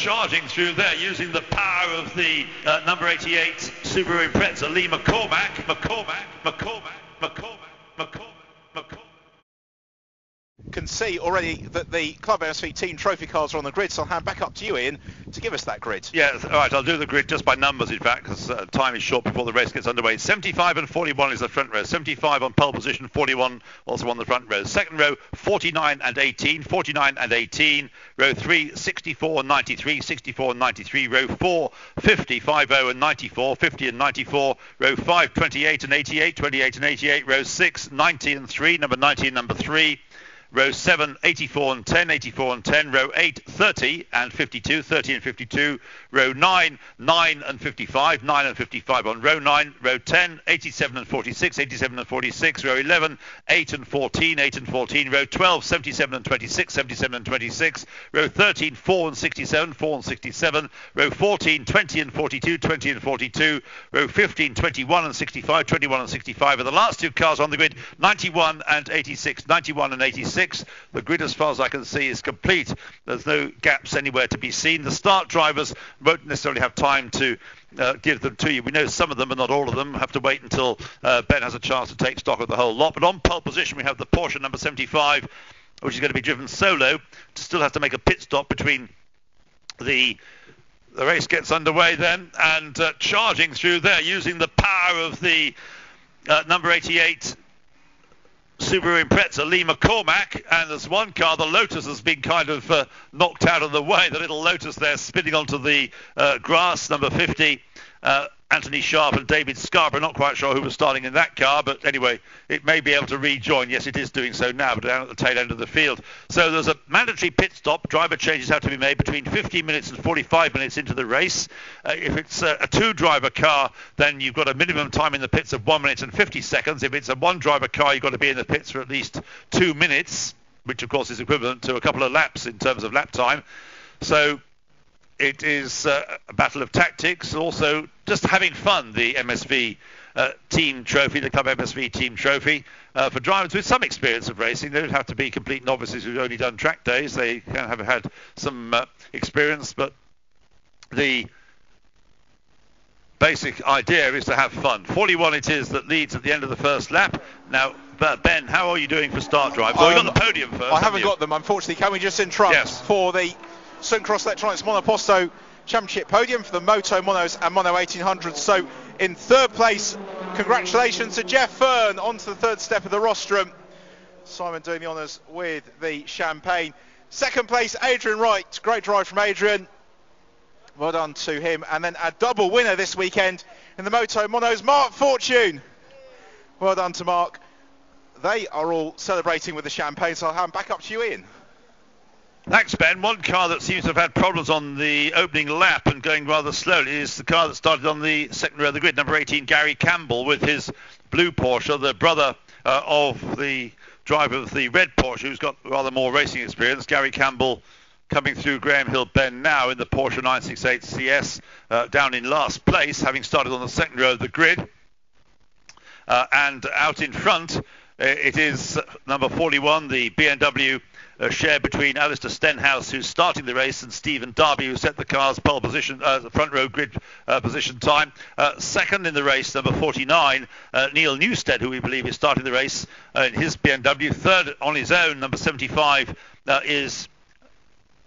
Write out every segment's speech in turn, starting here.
charging through there using the power of the number 88 Subaru Impreza, Lee McCormack. Can see already that the ClubMSV Team Trophy cards are on the grid, so I'll hand back up to you, Ian, to give us that grid. Yeah, all right, I'll do the grid just by numbers, in fact, because time is short before the race gets underway. 75 and 41 is the front row. 75 on pole position, 41 also on the front row. Second row, 49 and 18, 49 and 18. Row 3, 64 and 93, 64 and 93. Row 4, 50, 50 and 94, 50 and 94. Row 5, 28 and 88, 28 and 88. Row 6, 90 and 3, number 90 and number 3. Row 7, 84 and 10, 84 and 10. Row 8, 30 and 52, 30 and 52. Row 9, 9 and 55, 9 and 55 on row 9. Row 10, 87 and 46, 87 and 46. Row 11, 8 and 14, 8 and 14. Row 12, 77 and 26, 77 and 26. Row 13, 4 and 67, 4 and 67. Row 14, 20 and 42, 20 and 42. Row 15, 21 and 65, 21 and 65. And the last two cars on the grid, 91 and 86, 91 and 86. The grid, as far as I can see, is complete. There's no gaps anywhere to be seen. The start drivers won't necessarily have time to give them to you. We know some of them, but not all of them. Have to wait until Ben has a chance to take stock of the whole lot. But on pole position, we have the Porsche number 75, which is going to be driven solo. Still have to make a pit stop between the race gets underway then, and charging through there using the power of the number 88 Subaru Impreza, Lee McCormack. And there's one car, the Lotus, has been kind of knocked out of the way. The little Lotus there spinning onto the grass, number 50. Anthony Sharp and David Scarborough, not quite sure who was starting in that car, but anyway, it may be able to rejoin. Yes, it is doing so now, but down at the tail end of the field. So there's a mandatory pit stop. Driver changes have to be made between 15 minutes and 45 minutes into the race. If it's a two-driver car, then you've got a minimum time in the pits of 1 minute and 50 seconds. If it's a one-driver car, you've got to be in the pits for at least 2 minutes, which of course is equivalent to a couple of laps in terms of lap time. So it is a battle of tactics, also just having fun, the MSV Team Trophy, the ClubMSV Team Trophy, for drivers with some experience of racing. They don't have to be complete novices who've only done track days. They can have had some experience, but the basic idea is to have fun. 41 it is that leads at the end of the first lap. Now, Ben, how are you doing for start drive? Well, you got the podium first. I haven't got them, unfortunately. Can we just interrupt for the Suncross Electronics Monoposto Championship podium for the Moto Monos and Mono 1800s. So in third place, congratulations to Jeff Fern onto the third step of the rostrum. Simon doing the honours with the champagne. Second place, Adrian Wright. Great drive from Adrian. Well done to him. And then a double winner this weekend in the Moto Monos, Mark Fortune. Well done to Mark. They are all celebrating with the champagne, so I'll hand back up to you, Ian. Thanks, Ben. One car that seems to have had problems on the opening lap and going rather slowly is the car that started on the second row of the grid, number 18, Gary Campbell, with his blue Porsche, the brother of the driver of the red Porsche, who's got rather more racing experience. Gary Campbell coming through Graham Hill Bend now in the Porsche 968 CS, down in last place, having started on the second row of the grid. And out in front, it is number 41, the BMW share between Alistair Stenhouse, who's starting the race, and Stephen Darby, who set the car's pole position, the front row grid position time. Second in the race, number 49, Neil Newstead, who we believe is starting the race in his BMW. Third on his own, number 75, is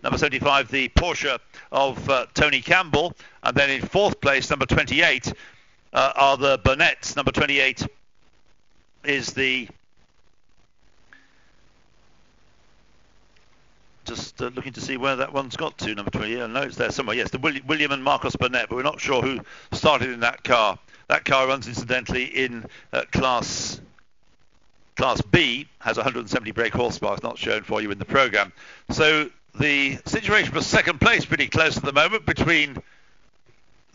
number 75, the Porsche of Tony Campbell. And then in fourth place, number 28, are the Burnett's. Number 28 is the... Just looking to see where that one's got to, number 20. I know it's there somewhere. Yes, the William and Marcos Burnett, but we're not sure who started in that car. That car runs, incidentally, in Class B, has 170 brake horsepower. It's not shown for you in the programme. So the situation for second place pretty close at the moment between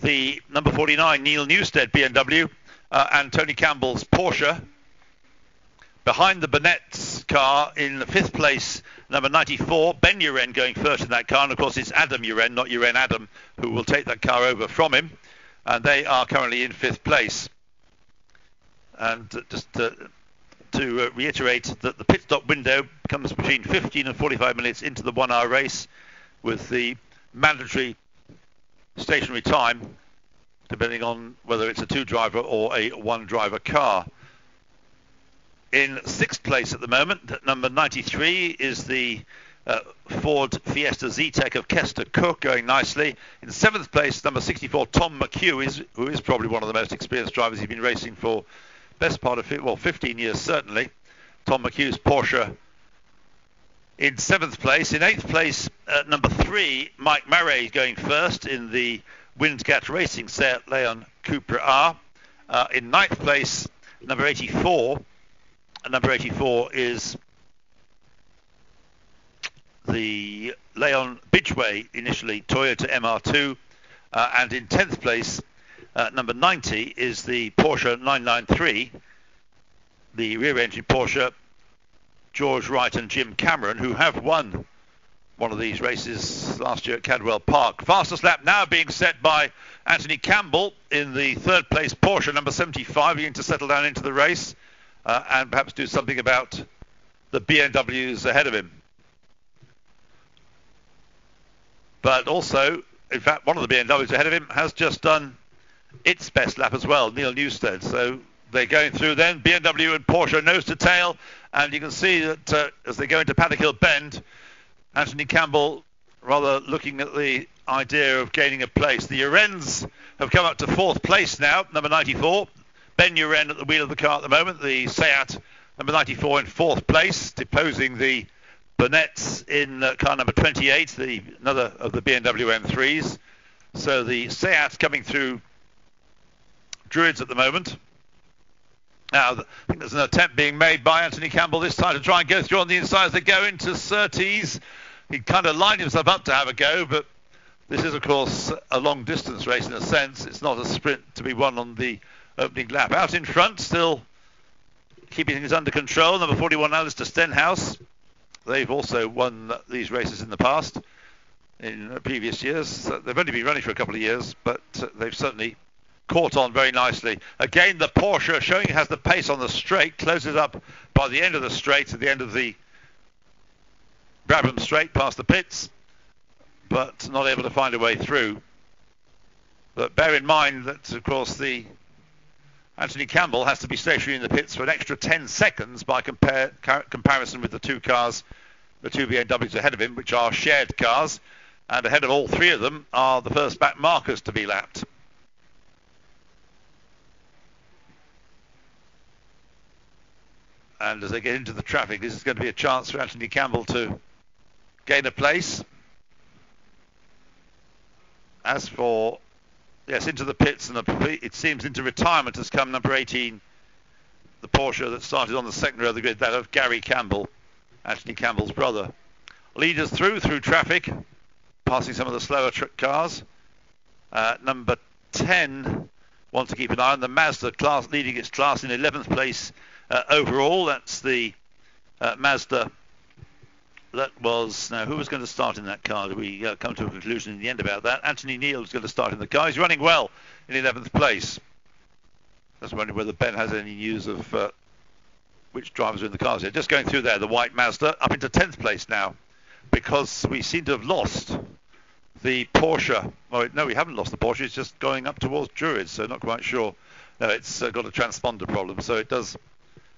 the number 49, Neil Newstead BMW, and Tony Campbell's Porsche. Behind the Burnett's car in the fifth place, number 94, Ben Uren going first in that car. And of course, it's Adam Uren, not Uren Adam, who will take that car over from him. And they are currently in fifth place. And just to reiterate that the pit stop window comes between 15 and 45 minutes into the 1 hour race, with the mandatory stationary time, depending on whether it's a two-driver or a one-driver car. In sixth place at the moment, at number 93, is the Ford Fiesta Z-Tech of Kester Cook, going nicely. In seventh place, number 64, Tom McHugh, who is probably one of the most experienced drivers. He's been racing for best part of 15 years certainly. Tom McHugh's Porsche in seventh place. In eighth place, number 3, Mike Murray going first in the Windcat Racing Seat Leon Cupra R. In ninth place, number 84. Number 84 is the Leon Bidgeway, initially Toyota MR2. And in 10th place, number 90 is the Porsche 993, the rear-engine Porsche, George Wright and Jim Cameron, who have won one of these races last year at Cadwell Park. Fastest lap now being set by Anthony Campbell in the third place Porsche number 75, beginning to settle down into the race and perhaps do something about the BMWs ahead of him. But also, in fact, one of the BMWs ahead of him has just done its best lap as well, Neil Newstead. So they're going through then, BMW and Porsche nose to tail, and you can see that as they go into Paddock Hill Bend, Anthony Campbell rather looking at the idea of gaining a place. The Urens have come up to fourth place now, number 94. Ben Uren at the wheel of the car at the moment, the Seat number 94 in fourth place, deposing the Burnett's in car number 28, another of the BMW M3s. So the Seat coming through Druids at the moment. Now, I think there's an attempt being made by Anthony Campbell this time to try and go through on the inside as they go into Surtees. He kind of lined himself up to have a go, but this is, of course, a long-distance race in a sense. It's not a sprint to be won on the opening lap. Out in front, still keeping things under control, number 41, Alistair Stenhouse. They've also won these races in the past, in previous years. They've only been running for a couple of years, but they've certainly caught on very nicely. Again, the Porsche showing it has the pace on the straight, closes up by the end of the straight, at the end of the Brabham straight past the pits, but not able to find a way through. But bear in mind that, of course, the Anthony Campbell has to be stationary in the pits for an extra 10 seconds by comparison with the two cars, the two BMWs ahead of him, which are shared cars, and ahead of all three of them are the first back markers to be lapped. And as they get into the traffic, this is going to be a chance for Anthony Campbell to gain a place. As for, yes, into the pits, and it seems into retirement has come number 18, the Porsche that started on the second row of the grid, that of Gary Campbell, Anthony Campbell's brother. Leaders through traffic, passing some of the slower cars. Number 10, want to keep an eye on the Mazda class, leading its class in 11th place overall. That's the Mazda. That was, now who was going to start in that car? Did we come to a conclusion in the end about that? Anthony Neal is going to start in the car. He's running well in 11th place. I was wondering whether Ben has any news of which drivers are in the cars here. Just going through there, the white Mazda up into 10th place now, because we seem to have lost the Porsche. Oh, no, we haven't lost the Porsche. It's just going up towards Druids, so not quite sure. No, it's got a transponder problem, so it does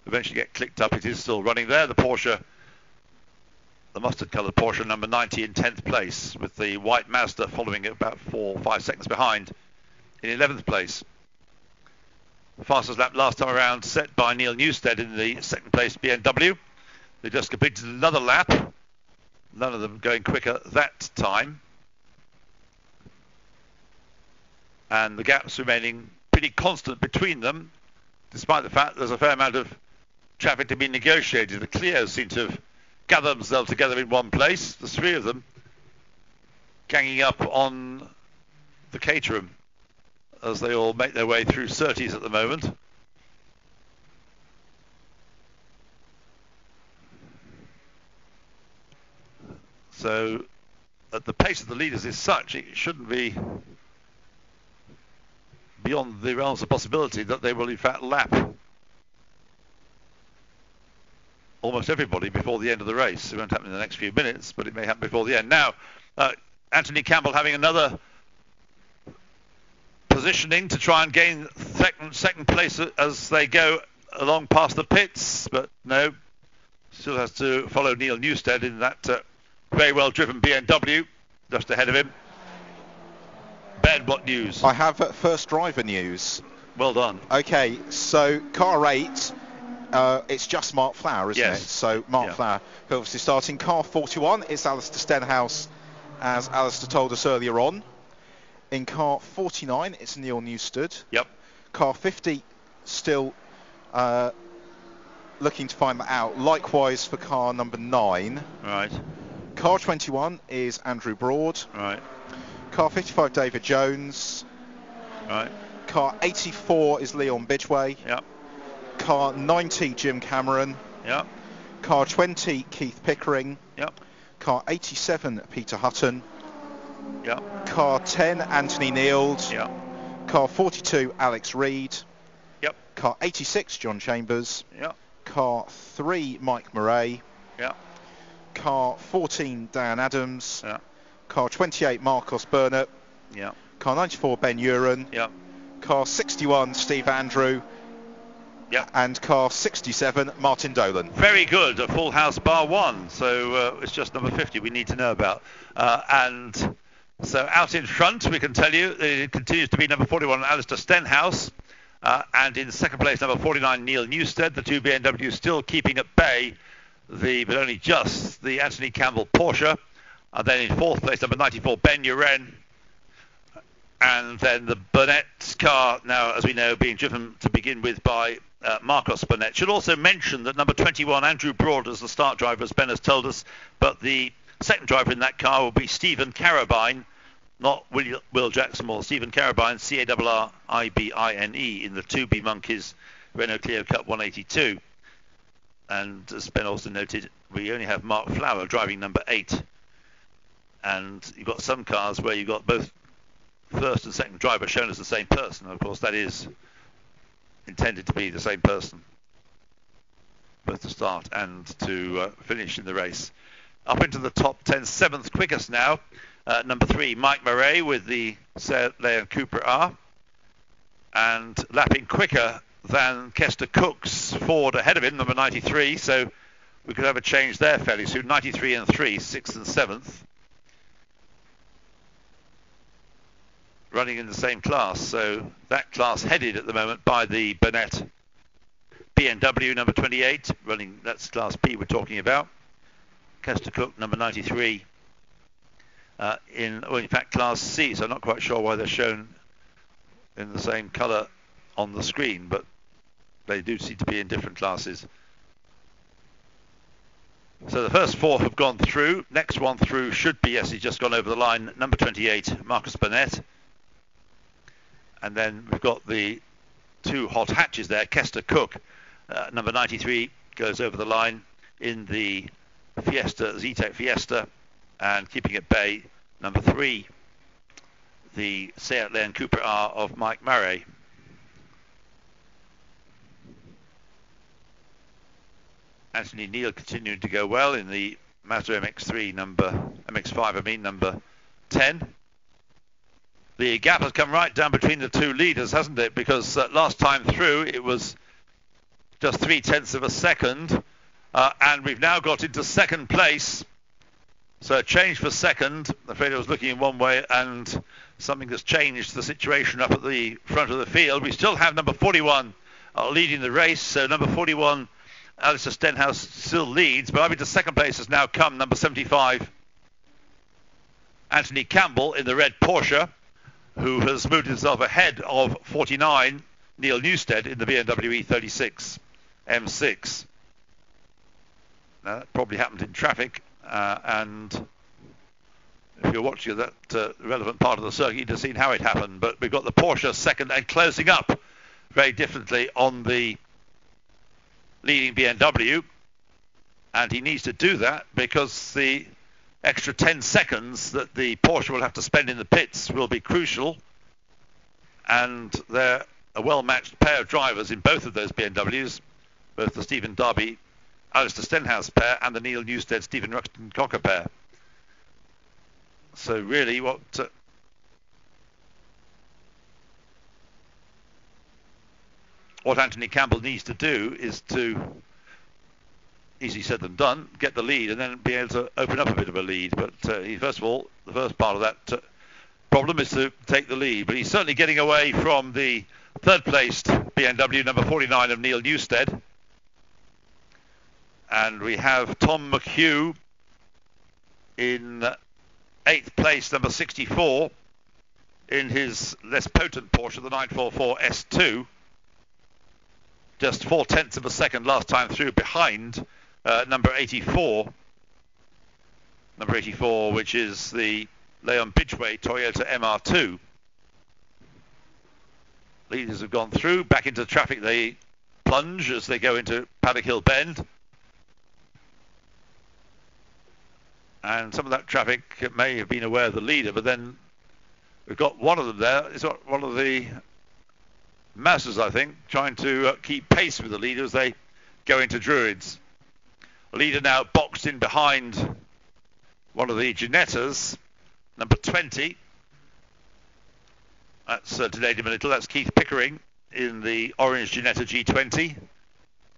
eventually get clicked up. It is still running there. The Porsche, the mustard-coloured Porsche number 90 in 10th place, with the white Mazda following it about 4 or 5 seconds behind in 11th place. The fastest lap last time around set by Neil Newstead in the second place BMW. They just completed another lap, none of them going quicker that time. And the gaps remaining pretty constant between them, despite the fact there's a fair amount of traffic to be negotiated. The Clios seem to have gathered themselves together in one place, the three of them ganging up on the Caterham as they all make their way through Surtees at the moment. So at the pace of the leaders is such, it shouldn't be beyond the realms of possibility that they will in fact lap almost everybody before the end of the race. It won't happen in the next few minutes, but it may happen before the end. Now, Anthony Campbell having another positioning to try and gain second place as they go along past the pits, but no, still has to follow Neil Newstead in that very well driven BMW just ahead of him. Ben, what news? I have first driver news. Well done. Okay, so car 8, it's just Mark Flower, isn't Yes. it? So Mark Flower, who obviously starting. Car 41 is Alistair Stenhouse, as Alistair told us earlier on. In car 49, it's Neil Newstead. Yep. Car 50, still looking to find that out. Likewise for car number 9. Right. Car 21 is Andrew Broad. Right. Car 55, David Jones. Right. Car 84 is Leon Bidgeway. Yep. Car 90, Jim Cameron. Yep. Car 20, Keith Pickering. Yep. Car 87, Peter Hutton. Yep. Car 10, Anthony Neild. Yep. Car 42, Alex Reed. Yep. Car 86, John Chambers. Yep. Car 3, Mike Murray. Yep. Car 14, Dan Adams. Yep. Car 28, Marcos Burnett. Yep. Car 94, Ben Uren. Yep. Car 61, Steve Andrew. Yep. And car 67, Martin Dolan. Very good, a full house bar 1, so it's just number 50 we need to know about. And so out in front, we can tell you, it continues to be number 41, Alistair Stenhouse. And in second place, number 49, Neil Newstead. The two BMWs still keeping at bay, but only just, the Anthony Campbell Porsche. And then in fourth place, number 94, Ben Uren. And then the Burnett car, now, as we know, being driven to begin with by Marcos Burnett. Should also mention that number 21, Andrew Broad, is the start driver, as Ben has told us. But the second driver in that car will be Stephen Carabine, not Will Jackson Moore. Stephen Carabine, C-A-R-R-I-B-I-N-E, in the 2B Monkeys Renault Clio Cup 182. And as Ben also noted, we only have Mark Flower driving number 8. And you've got some cars where you've got both first and second driver shown as the same person. Of course, that is intended to be the same person, both to start and to finish in the race. Up into the top 10, 7th quickest now. Number 3, Mike Murray with the Leon Cooper R. And lapping quicker than Kester Cook's Ford ahead of him, number 93. So we could have a change there fairly soon. 93 and 3, 6th and 7th. Running in the same class, so that class headed at the moment by the Burnett BMW number 28, running, that's class B we're talking about. Kester Cook number 93 in fact class C, so I'm not quite sure why they're shown in the same colour on the screen, but they do seem to be in different classes. So the first 4 have gone through. Next one through should be, yes, he's just gone over the line, number 28, Marcus Burnett. And then we've got the 2 hot hatches there. Kester Cook, number 93, goes over the line in the Fiesta, Zetec Fiesta, and keeping at bay, number 3, the Seat Leon Cooper R of Mike Murray. Anthony Neal continuing to go well in the Mazda MX-5, number 10. The gap has come right down between the 2 leaders, hasn't it? Because last time through, it was just 0.3 of a second. And we've now got into second place. So a change for second. I'm afraid I was looking in one way, and something has changed the situation up at the front of the field. We still have number 41 leading the race. So number 41, Alistair Stenhouse, still leads. But up into second place has now come number 75, Anthony Campbell in the red Porsche, who has moved himself ahead of 49, Neil Newstead, in the BMW E36 M6. Now, that probably happened in traffic, and if you're watching that relevant part of the circuit, you'd have seen how it happened. But we've got the Porsche second and closing up very differently on the leading BMW, and he needs to do that because the extra 10 seconds that the Porsche will have to spend in the pits will be crucial, and they're a well-matched pair of drivers in both of those BMWs, both the Stephen Darby, Alistair Stenhouse pair and the Neil Newstead, Stephen Ruxton Cocker pair. So really what Anthony Campbell needs to do is to, easy said than done, get the lead and then be able to open up a bit of a lead. But first of all, the first part of that problem is to take the lead. But he's certainly getting away from the third-placed BMW, number 49 of Neil Newstead. And we have Tom McHugh in 8th place, number 64, in his less potent Porsche, the 944 S2. Just 0.4 of a second last time through behind number 84. Number 84, which is the Leon Bidgeway Toyota MR2. Leaders have gone through. Back into traffic they plunge as they go into Paddock Hill Bend. And some of that traffic may have been aware of the leader, but then we've got one of them there. It's one of the Mazdas, I think, trying to keep pace with the leader as they go into Druids. The leader now boxed in behind one of the Ginettas, number 20. That's delayed him a little. That's Keith Pickering in the orange Ginetta G20.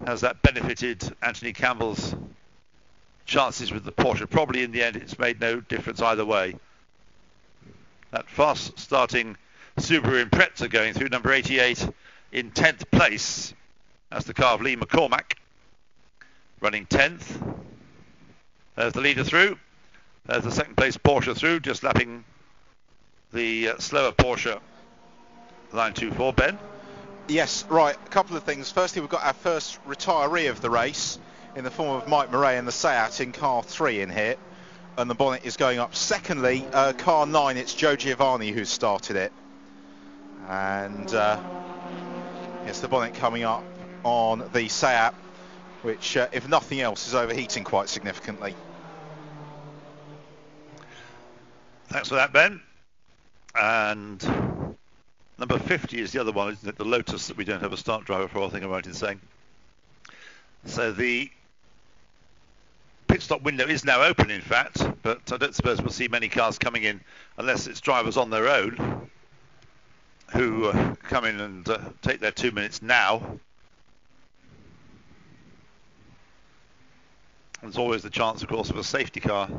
Has that benefited Anthony Campbell's chances with the Porsche? Probably in the end it's made no difference either way. That fast starting Subaru Impreza going through, number 88 in 10th place. That's the car of Lee McCormack, running 10th. There's the leader through. There's the second place Porsche through, just lapping the slower Porsche 924. Ben? Yes, right, a couple of things. Firstly, we've got our first retiree of the race in the form of Mike Murray and the Seat in car 3 in here, and the bonnet is going up. Secondly, car 9, it's Joe Giovanni who started it, and it's the bonnet coming up on the Seat, which if nothing else is overheating quite significantly. Thanks for that, Ben. And number 50 is the other one, isn't it? The Lotus that we don't have a start driver for, I think I'm right in saying. So the pit stop window is now open, in fact, but I don't suppose we'll see many cars coming in unless it's drivers on their own who come in and take their 2 minutes now. There's always the chance, of course, of a safety car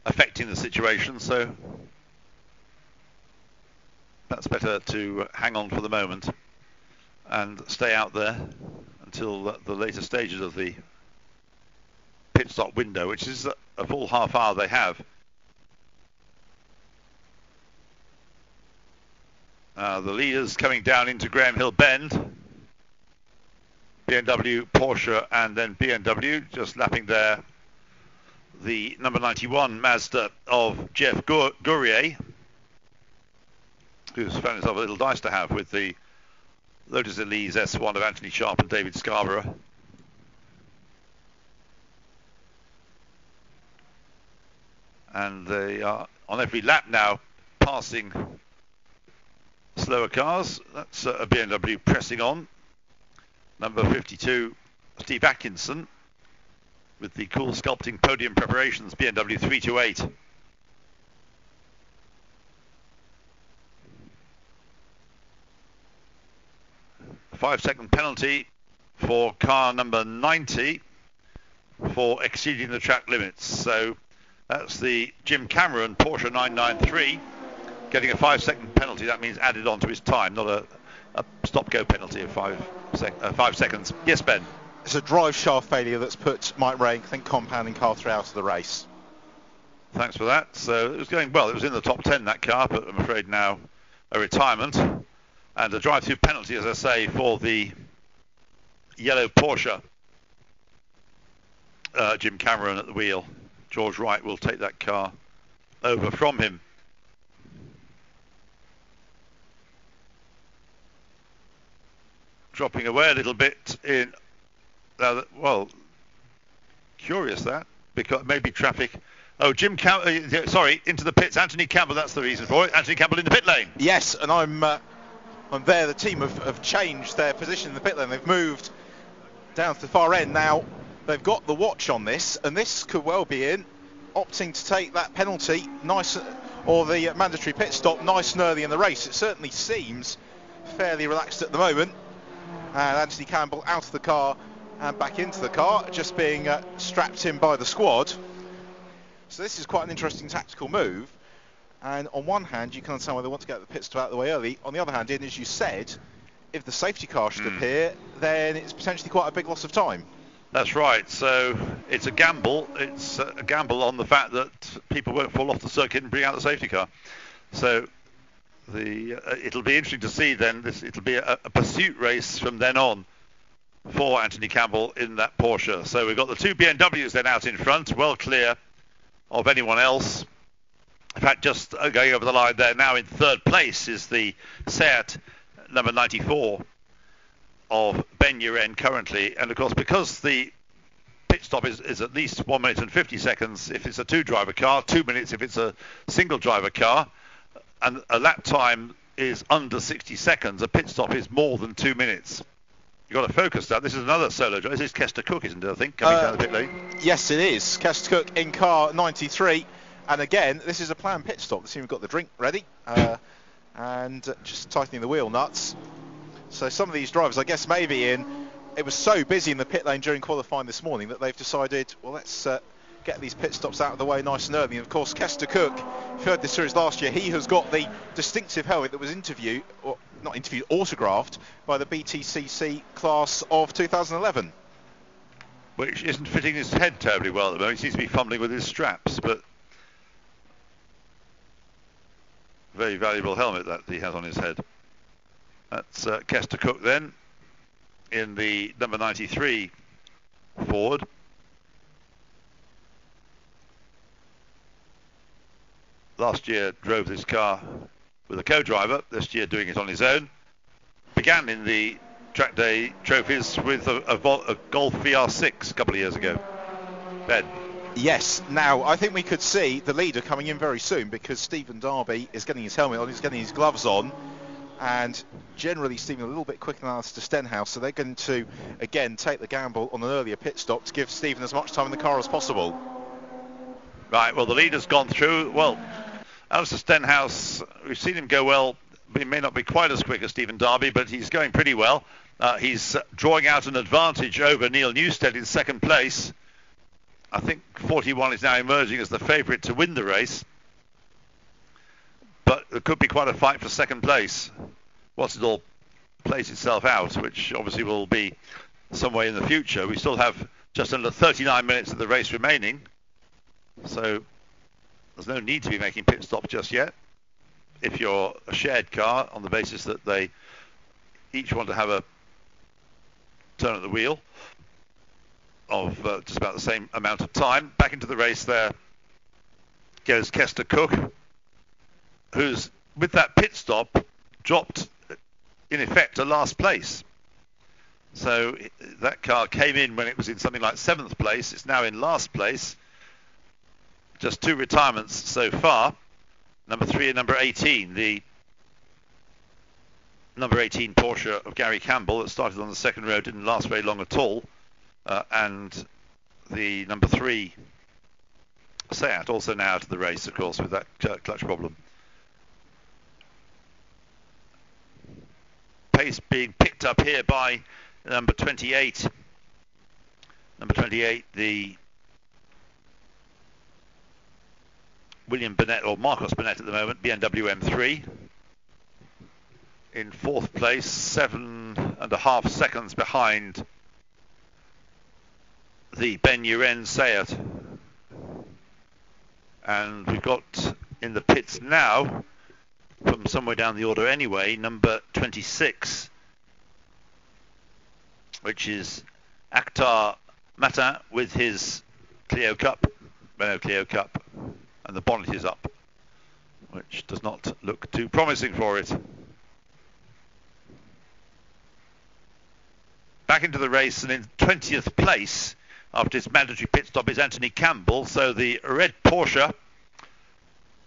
affecting the situation, so that's better to hang on for the moment and stay out there until the later stages of the pit stop window, which is a full half hour they have. The leaders coming down into Graham Hill Bend. BMW, Porsche, and then BMW just lapping there. The number 91 Mazda of Jeff Gourier, who's found himself a little dice to have with the Lotus Elise S1 of Anthony Sharp and David Scarborough. And they are on every lap now passing slower cars. That's a BMW pressing on. Number 52, Steve Atkinson, with the cool sculpting podium preparations, BMW 328. A 5-second penalty for car number 90 for exceeding the track limits. So that's the Jim Cameron Porsche 993 getting a 5-second penalty. That means added on to his time, not a stop-go penalty of 5 seconds. Yes, Ben? It's a drive shaft failure that's put Mike Ray, I think, compounding car 3 out of the race. Thanks for that. So it was going well. It was in the top 10, that car, but I'm afraid now a retirement. And a drive-through penalty, as I say, for the yellow Porsche. Jim Cameron at the wheel. George Wright will take that car over from him. Dropping away a little bit in, well, curious that, because maybe traffic. Oh, Jim Campbell, sorry, into the pits. Anthony Campbell, that's the reason for it. Anthony Campbell in the pit lane. Yes, and I'm there. The team have changed their position in the pit lane. They've moved down to the far end. Now, they've got the watch on this, and this could well be in opting to take that penalty nice, or the mandatory pit stop nice and early in the race. It certainly seems fairly relaxed at the moment. And Anthony Campbell out of the car and back into the car, just being strapped in by the squad. So this is quite an interesting tactical move. And on one hand, you can understand why they want to get the pit stop out of the way early. On the other hand, Ian, as you said, if the safety car should appear, then it's potentially quite a big loss of time. That's right. So it's a gamble. It's a gamble on the fact that people won't fall off the circuit and bring out the safety car. So it'll be interesting to see then. It'll be a pursuit race from then on for Anthony Campbell in that Porsche. So we've got the two BMWs then out in front, well clear of anyone else. In fact, just going over the line there now in third place is the Seat number 94 of Ben Uren currently. And of course, because the pit stop is at least 1 minute and 50 seconds if it's a two-driver car, 2 minutes if it's a single-driver car, and a lap time is under 60 seconds, a pit stop is more than 2 minutes. You've got to focus that. This is another solo driver. This is Kester Cook, isn't it, I think, coming down the pit lane? Yes, it is. Kester Cook in car 93. And again, this is a planned pit stop. The team have got the drink ready and just tightening the wheel nuts. So some of these drivers, I guess maybe it was so busy in the pit lane during qualifying this morning that they've decided, well, let's get these pit stops out of the way nice and early. And of course, Kester Cook, if you heard this series last year, he has got the distinctive helmet that was autographed by the BTCC class of 2011. Which isn't fitting his head terribly well at the moment. He seems to be fumbling with his straps, but very valuable helmet that he has on his head. That's Kester Cook then in the number 93 Ford. Last year drove this car with a co-driver, this year doing it on his own. Began in the track day trophies with a Golf VR6 a couple of years ago. Ben. Yes, now I think we could see the leader coming in very soon, because Stephen Darby is getting his helmet on, he's getting his gloves on, and generally Stephen a little bit quicker than Alistair Stenhouse, so they're going to again take the gamble on an earlier pit stop to give Stephen as much time in the car as possible. Right, well, the leader's gone through. Well, Alistair Stenhouse, we've seen him go well, but he may not be quite as quick as Stephen Darby, but he's going pretty well. He's drawing out an advantage over Neil Newstead in second place. I think 41 is now emerging as the favourite to win the race, but there could be quite a fight for second place once it all plays itself out, which obviously will be some way in the future. We still have just under 39 minutes of the race remaining, so there's no need to be making pit stops just yet if you're a shared car, on the basis that they each want to have a turn at the wheel of just about the same amount of time. Back into the race there goes Kester Cook, who's, with that pit stop, dropped in effect to last place. So that car came in when it was in something like 7th place. It's now in last place. Just two retirements so far, number 3 and number 18. The number 18 Porsche of Gary Campbell that started on the second row didn't last very long at all. And the number 3 Seat also now out of the race, of course, with that clutch problem. Pace being picked up here by number 28. Number 28, the William Burnett, or Marcos Burnett at the moment, BMW M3. In 4th place, 7.5 seconds behind the Ben Uren Seat. And we've got in the pits now, from somewhere down the order anyway, number 26, which is Akhtar Matin with his Clio Cup, Renault Clio Cup, and the bonnet is up, which does not look too promising for it. Back into the race, and in 20th place after his mandatory pit stop is Anthony Campbell. So the red Porsche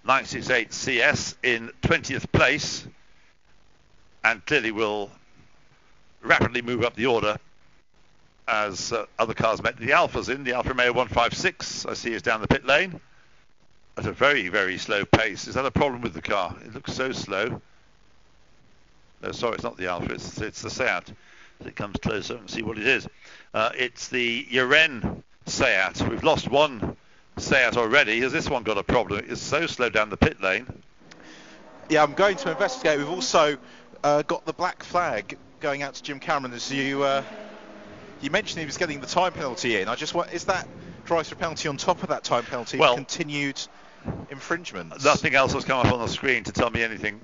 968 CS in 20th place, and clearly will rapidly move up the order as other cars met the Alphas in. The Alfa Romeo 156 I see is down the pit lane. at a very, very slow pace. Is that a problem with the car? It looks so slow. No, sorry, it's not the Alfa, it's the Seat. As it comes closer and see what it is. It's the Uren Seat. We've lost one Seat already. Has this one got a problem? It's so slow down the pit lane. Yeah, I'm going to investigate. We've also got the black flag going out to Jim Cameron. As you mentioned, he was getting the time penalty in. I just want, is that drives for penalty on top of that time penalty? Well, continued infringement. Nothing else has come up on the screen to tell me anything,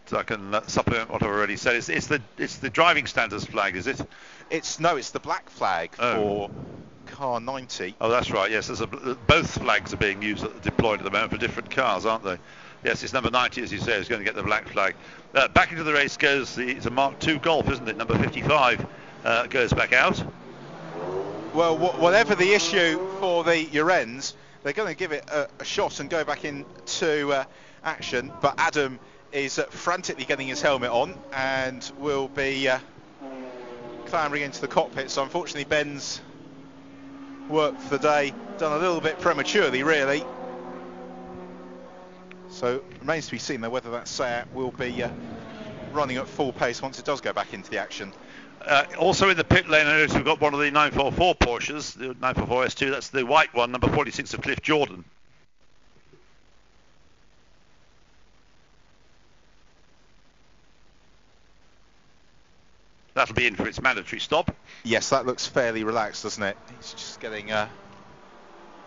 so I can supplement what I've already said. It's the driving standards flag, is it? It's the black flag for car 90. Oh, that's right. Yes, both flags are being used, deployed at the moment for different cars, aren't they? Yes, it's number 90, as you say, is going to get the black flag. Back into the race goes it's a Mark II Golf, isn't it? Number 55 goes back out. Well, whatever the issue for the Urens, they're going to give it a shot and go back into action. But Adam is frantically getting his helmet on and will be clambering into the cockpit. So unfortunately, Ben's work for the day done a little bit prematurely, really. So it remains to be seen though whether that Seat will be running at full pace once it does go back into the action. Also in the pit lane, I noticed we've got one of the 944 Porsches, the 944 S2. That's the white one, number 46 of Cliff Jordan. That'll be in for its mandatory stop. Yes, that looks fairly relaxed, doesn't it? He's just getting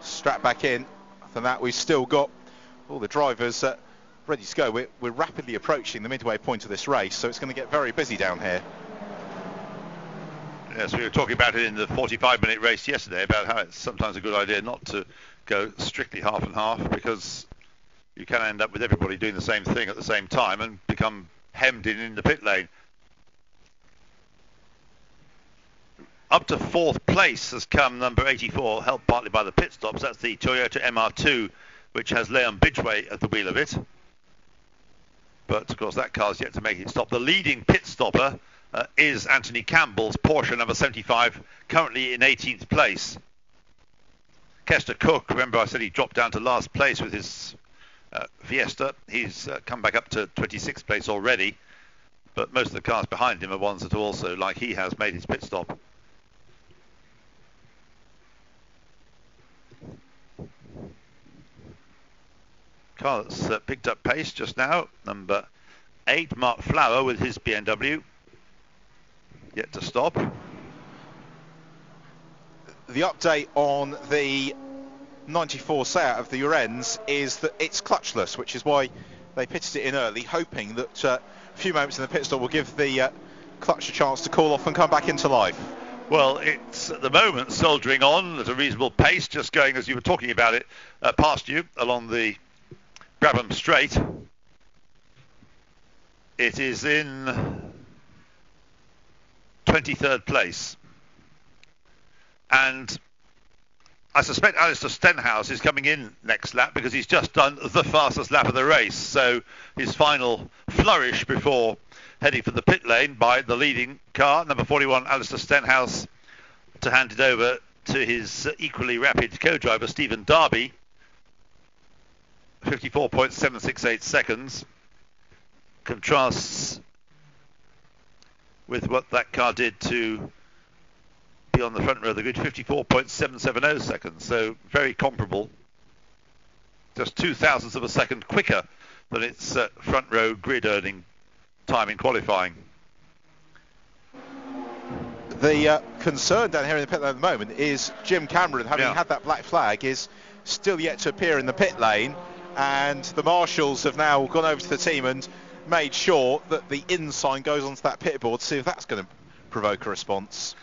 strapped back in. After that, we've still got all the drivers ready to go. We're rapidly approaching the midway point of this race, so it's going to get very busy down here. Yes, we were talking about it in the 45-minute race yesterday, about how it's sometimes a good idea not to go strictly half and half, because you can end up with everybody doing the same thing at the same time and become hemmed in the pit lane. Up to fourth place has come number 84, helped partly by the pit stops. That's the Toyota MR2, which has Leon Bidgeway at the wheel of it. But, of course, that car's yet to make its stop. The leading pit stopper is Anthony Campbell's Porsche number 75, currently in 18th place. Kester Cook, remember I said he dropped down to last place with his Fiesta. He's come back up to 26th place already. But most of the cars behind him are ones that also, like he has, made his pit stop. Car that's picked up pace just now, number 8, Mark Flower with his BMW, yet to stop. The update on the 94 Seat of the Urens is that it's clutchless, which is why they pitted it in early, hoping that a few moments in the pit stop will give the clutch a chance to cool off and come back into life. Well, it's at the moment soldiering on at a reasonable pace, just going, as you were talking about it, past you along the Brabham Straight. It is in 23rd place. And I suspect Alistair Stenhouse is coming in next lap because he's just done the fastest lap of the race. So his final flourish before heading for the pit lane by the leading car, number 41, Alistair Stenhouse, to hand it over to his equally rapid co-driver, Stephen Darby. 54.768 seconds. Contrasts with what that car did to be on the front row of the grid, 54.770 seconds. So very comparable. Just 0.02 of a second quicker than its front row grid earning time in qualifying. The concern down here in the pit lane at the moment is Jim Cameron, having had that black flag, is still yet to appear in the pit lane. And the marshals have now gone over to the team and made sure that the in sign goes onto that pit board to see if that's going to provoke a response.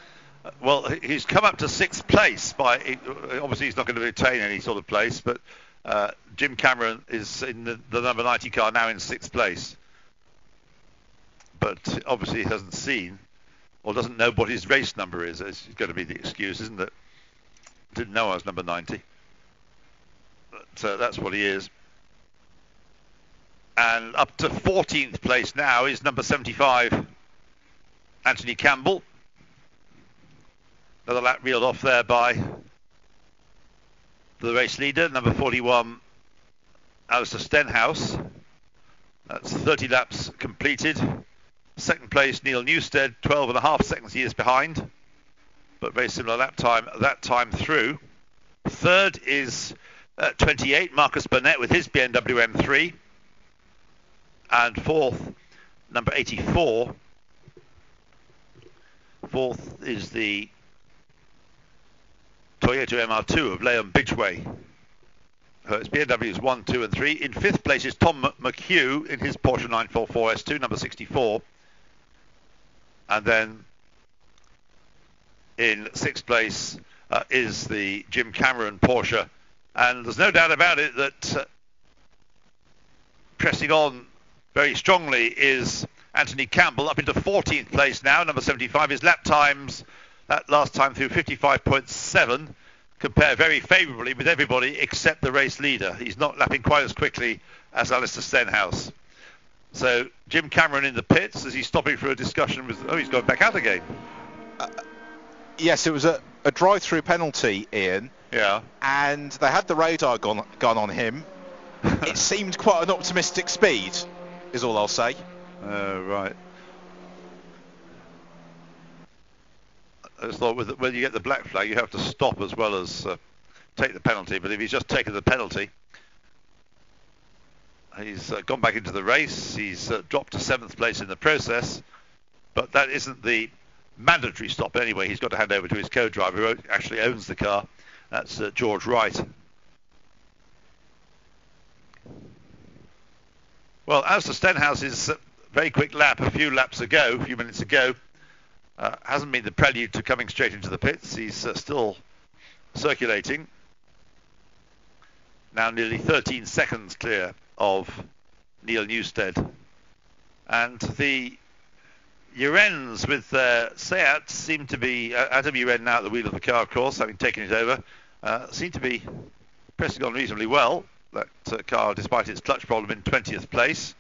Well, he's come up to 6th place. Obviously he's not going to retain any sort of place, but Jim Cameron is in the number 90 car now in 6th place. But obviously he hasn't seen or doesn't know what his race number is. It's going to be the excuse, isn't it? Didn't know I was number 90. But that's what he is. And up to 14th place now is number 75, Anthony Campbell. Another lap reeled off there by the race leader, number 41, Alistair Stenhouse. That's 30 laps completed. Second place, Neil Newstead, 12.5 seconds he is behind, but very similar lap time that time through. Third is 28, Marcus Burnett with his BMW M3. And fourth, number 84. Fourth is the Toyota MR2 of Leon Bidgeway. It's BMWs 1, 2 and 3. In fifth place is Tom McHugh in his Porsche 944 S2, number 64. And then in sixth place is the Jim Cameron Porsche. And there's no doubt about it that pressing on very strongly is Anthony Campbell, up into 14th place now, number 75. His lap times, that last time through 55.7, compare very favourably with everybody except the race leader. He's not lapping quite as quickly as Alistair Stenhouse. So Jim Cameron in the pits as he's stopping for a discussion with... Oh, he's going back out again. Yes, it was a drive-through penalty, Ian. Yeah. And they had the radar gun on him. It seemed quite an optimistic speed, is all I'll say. Right. I just thought when you get the black flag, you have to stop as well as take the penalty. But if he's just taken the penalty, he's gone back into the race. He's dropped to 7th place in the process. But that isn't the mandatory stop anyway. He's got to hand over to his co-driver who actually owns the car. That's George Wright. Well, Alistair Stenhouse's very quick lap a few minutes ago, hasn't been the prelude to coming straight into the pits. He's still circulating. Now nearly 13 seconds clear of Neil Newstead. And the Urens with Seat seem to be, Adam Uren now at the wheel of the car, of course, having taken it over, seem to be pressing on reasonably well. That car, despite its clutch problem, in 20th place.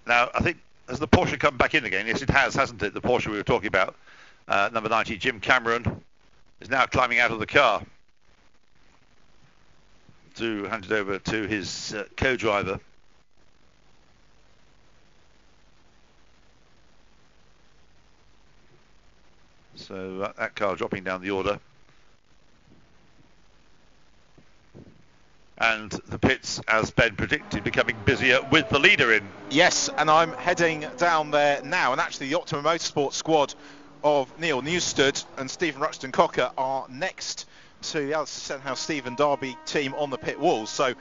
Now, I think, has the Porsche come back in again? Yes, it has, hasn't it? The Porsche we were talking about, number 90, Jim Cameron, is now climbing out of the car to hand it over to his co-driver. So that car dropping down the order. And the pits, as Ben predicted, becoming busier with the leader in. Yes, and I'm heading down there now. And actually, the Optima Motorsport squad of Neil Newstead and Stephen Ruxton Cocker are next to the Alistair Stenhouse Stephen Darby team on the pit wall. So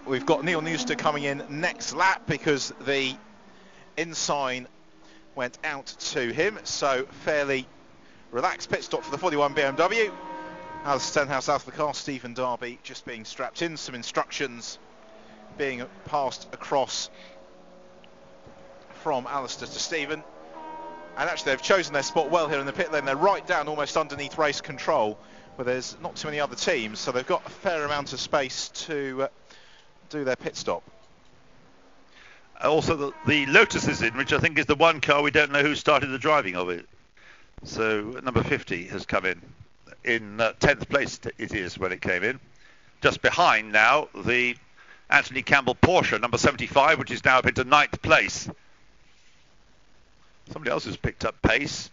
we've got Neil Newstead coming in next lap because the ensign went out to him. So fairly relaxed pit stop for the 41 BMW. Alistair Stenhouse out of the car, Stephen Darby just being strapped in, some instructions being passed across from Alistair to Stephen. And actually they've chosen their spot well here in the pit lane. They're right down almost underneath race control, where there's not too many other teams, so they've got a fair amount of space to do their pit stop. Also the Lotus is in, which I think is the one car we don't know who started the driving of it. So number 50 has come in 10th place it is when it came in. Just behind now the Anthony Campbell Porsche, number 75, which is now up into 9th place. Somebody else has picked up pace.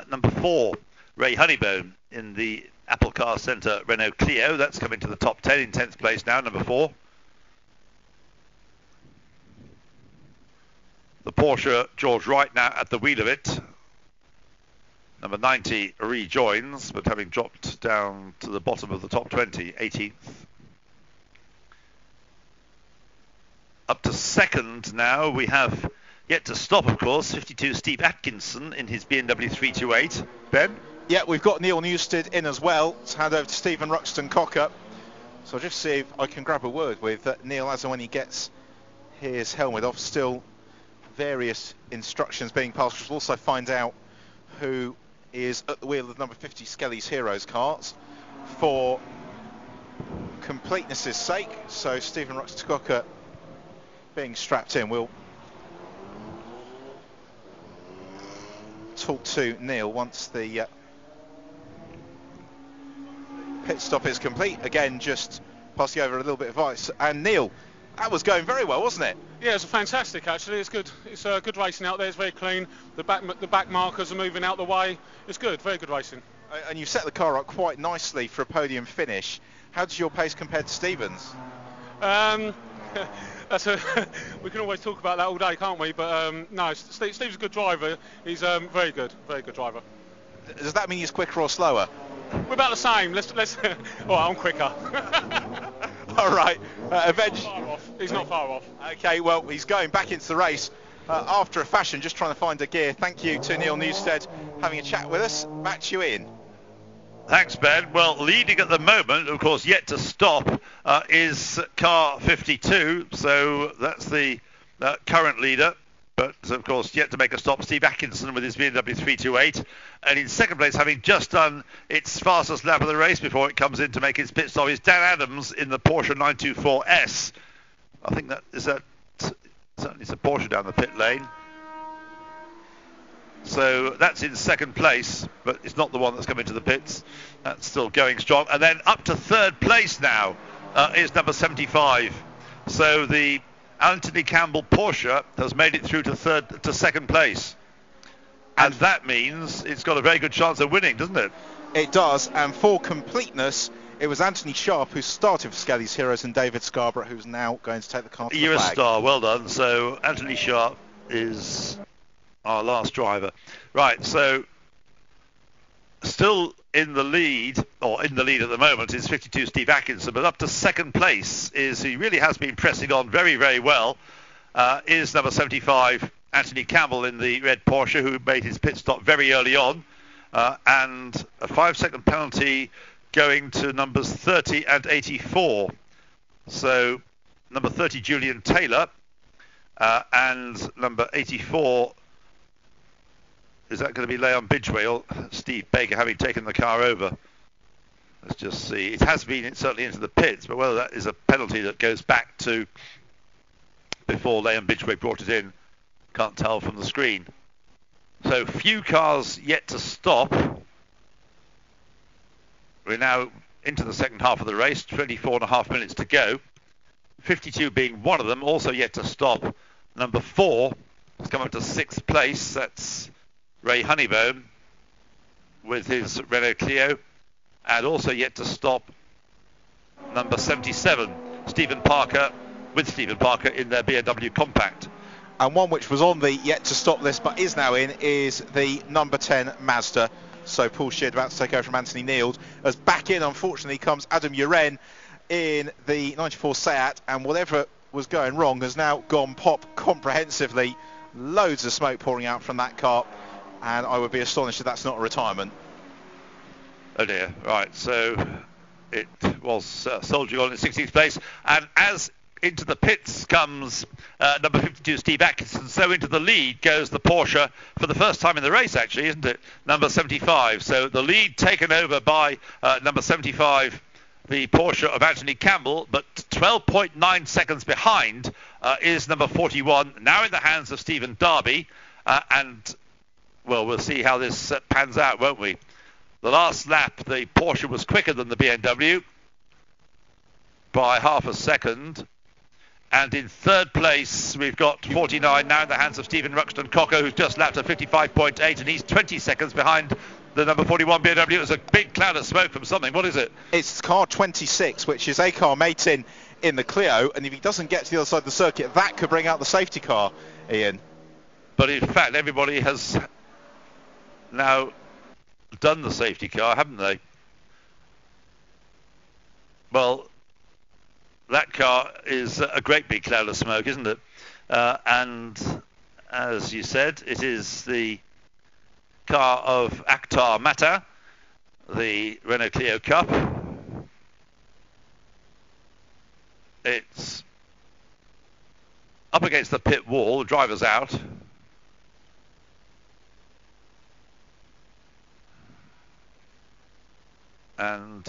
Number 4, Ray Honeybone in the Apple Car Centre Renault Clio. That's come into the top 10 in 10th place now, number 4. The Porsche, George Wright now at the wheel of it. Number 90 rejoins, but having dropped down to the bottom of the top 20, 18th. Up to second now, we have yet to stop, of course, 52 Steve Atkinson in his BMW 328. Ben? Yeah, we've got Neil Newstead in as well. To hand over to Stephen Ruxton Cocker. So I'll just see if I can grab a word with Neil as and when he gets his helmet off. Still various instructions being passed. We'll also find out who is at the wheel of number 50 Skelly's Heroes carts for completeness' sake. So Stephen Ruxton Cocker being strapped in. We'll talk to Neil once the pit stop is complete. Again, just passing over a little bit of ice. And Neil, that was going very well, wasn't it? Yeah, it's fantastic actually. It's good. It's good racing out there. It's very clean. The back markers are moving out the way. It's good. Very good racing. And you set the car up quite nicely for a podium finish. How does your pace compare to Stephen's? We can always talk about that all day, can't we? But no, Steve's a good driver. He's very good driver. Does that mean he's quicker or slower? We're about the same. Let's. Oh, I'm quicker. All right. He's not far off. Okay. Well, he's going back into the race after a fashion, just trying to find a gear. Thank you to Neil Newstead having a chat with us. Back to you, Ian. Thanks, Ben. Well, leading at the moment, of course, yet to stop, is car 52. So that's the current leader. But, of course, yet to make a stop, Steve Atkinson with his BMW 328. And in second place, having just done its fastest lap of the race before it comes in to make its pit stop, is Dan Adams in the Porsche 924S. I think certainly it's a Porsche down the pit lane. So that's in second place, but it's not the one that's come into the pits. That's still going strong. And then up to third place now is number 75. So the Anthony Campbell Porsche has made it through to second place. And that means it's got a very good chance of winning, doesn't it? It does. And for completeness, it was Anthony Sharp who started for Skelly's Heroes and David Scarborough who's now going to take the car to the flag. You're a star. Well done. So Anthony Sharp is our last driver. Right, so still in the lead at the moment is 52 Steve Atkinson, but up to second place he really has been pressing on very, very well, is number 75 Anthony Campbell in the red Porsche, who made his pit stop very early on, and a 5-second penalty going to numbers 30 and 84. So number 30 Julian Taylor and number 84, is that going to be Leon Bidgeway or Steve Baker having taken the car over? Let's just see. It has been certainly into the pits, but whether that is a penalty that goes back to before Leon Bidgeway brought it in, can't tell from the screen. So few cars yet to stop. We're now into the second half of the race, 24.5 minutes to go. 52 being one of them, also yet to stop. Number 4 has come up to 6th place. That's Ray Honeybone with his Renault Clio, and also yet to stop number 77 Stephen Parker in their BMW Compact. And one which was on the yet to stop list but is now in is the number 10 Mazda. So Paul Sheard about to take over from Anthony Neild, as back in unfortunately comes Adam Uren in the 94 Seat, and whatever was going wrong has now gone pop comprehensively. Loads of smoke pouring out from that car, and I would be astonished if that's not a retirement. Oh dear. Right, so it was soldiering on in 16th place, and as into the pits comes number 52 Steve Atkinson, so into the lead goes the Porsche for the first time in the race, actually, isn't it? Number 75. So the lead taken over by number 75, the Porsche of Anthony Campbell, but 12.9 seconds behind is number 41, now in the hands of Stephen Darby, and well, we'll see how this pans out, won't we? The last lap, the Porsche was quicker than the BMW by half a second. And in third place, we've got 49 now in the hands of Stephen Ruxton Cocker, who's just lapped at 55.8, and he's 20 seconds behind the number 41 BMW. It was a big cloud of smoke from something. What is it? It's car 26, which is a car mate in the Clio, and if he doesn't get to the other side of the circuit, that could bring out the safety car, Ian. But in fact, everybody has now done the safety car, haven't they? Well, that car is a great big cloud of smoke, isn't it? And as you said, it is the car of Akhtar Mata, the Renault Clio Cup. It's up against the pit wall, the driver's out. And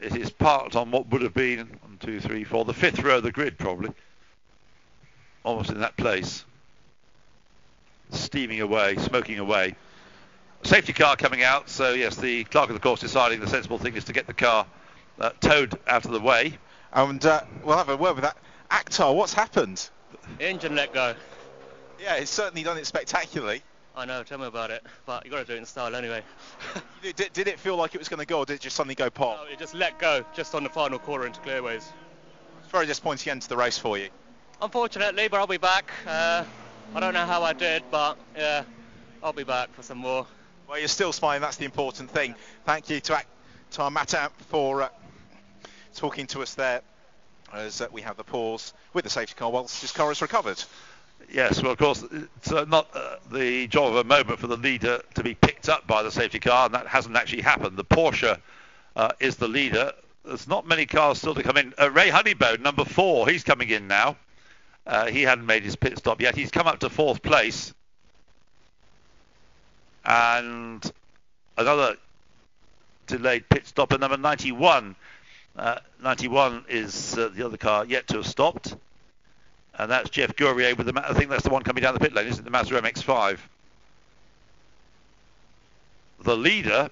it is parked on what would have been 1, 2, 3, 4, the 5th row of the grid, probably. Almost in that place. Steaming away, smoking away. Safety car coming out, so yes, the clerk of the course deciding the sensible thing is to get the car towed out of the way. And we'll have a word with that. Akhtar, what's happened? Engine let go. Yeah, it's certainly done it spectacularly. I know, tell me about it, but you got to do it in style anyway. Did it feel like it was going to go, or did it just suddenly go pop? No, it just let go, just on the final corner into clearways. It's very disappointing end to the race for you. Unfortunately, but I'll be back. I don't know how I did, but yeah, I'll be back for some more. Well, you're still smiling, that's the important thing. Thank you to Akhtar Matam for talking to us there as we have the pause with the safety car whilst his car is recovered. Yes, well, of course, it's not the job of a moment for the leader to be picked up by the safety car, and that hasn't actually happened. The Porsche is the leader. There's not many cars still to come in. Ray Honeybone, number 4, he's coming in now. He hadn't made his pit stop yet. He's come up to 4th place. And another delayed pit stop at number 91. 91 is the other car yet to have stopped. And that's Jeff Gourier with I think that's the one coming down the pit lane, isn't it? The Mazda MX-5. The leader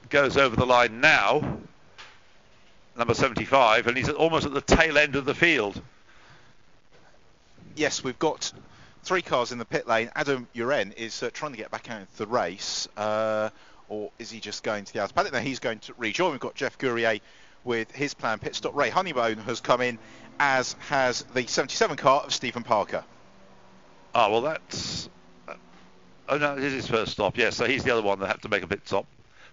goes over the line now, number 75, and he's almost at the tail end of the field. Yes, we've got 3 cars in the pit lane. Adam Uren is trying to get back out of the race, or is he just going to the outer paddock? No, he's going to rejoin. We've got Jeff Gourier with his planned pit stop. Ray Honeybone has come in, as has the 77 car of Stephen Parker. Oh, well, that's... oh, no, it is his first stop, yes. So he's the other one that had to make a pit stop.